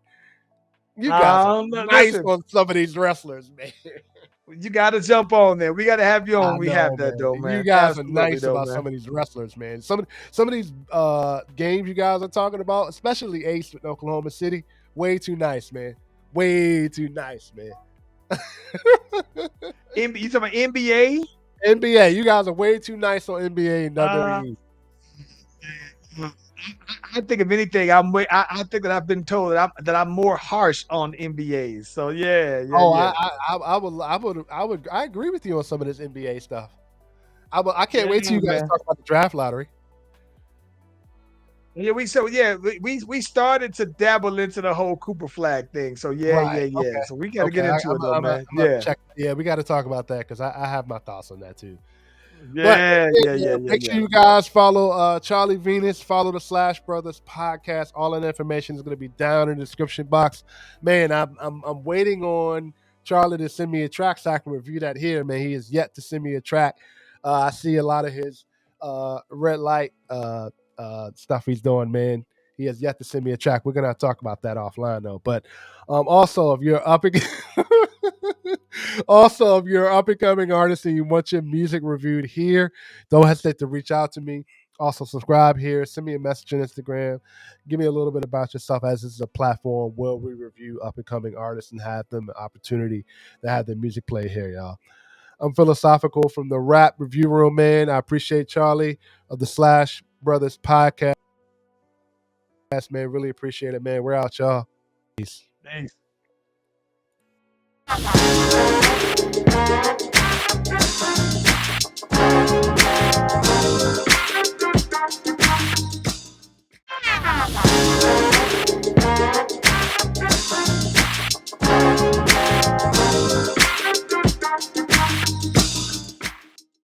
You guys are nice on some of these wrestlers, man. You got to jump on there. We got to have you on. We have that, though, man. You guys are nice about some of these wrestlers, man. Some of these games you guys are talking about, especially Ace with Oklahoma City, way too nice, man. Way too nice, man. You talking about NBA? NBA. You guys are way too nice on NBA and WWE. I think if anything, I think that I've been told that I'm more harsh on NBA. So yeah. I agree with you on some of this NBA stuff. I can't wait till you guys talk about the draft lottery. Yeah, we started to dabble into the whole Cooper flag thing. So yeah. Okay. So we got to get into it, though, man. We got to talk about that because I have my thoughts on that too. But Yeah. make sure you guys follow Charlie Venus, follow the Slash Brothers podcast. All that information is going to be down in the description box. Man, I'm waiting on Charlie to send me a track so I can review that here. Man, he has yet to send me a track. I see a lot of his red light stuff he's doing. Man, he has yet to send me a track. We're gonna talk about that offline though. But also, if you're up also, if you're an up and coming artist and you want your music reviewed here, don't hesitate to reach out to me. Also, subscribe here. Send me a message on Instagram. Give me a little bit about yourself, as this is a platform where we review up and coming artists and have them the opportunity to have their music played here, y'all. I'm Philosophical from the Rap Review Room, man. I appreciate Charlie of the Slash Brothers podcast, man. Really appreciate it, man. We're out, y'all. Peace. Thanks.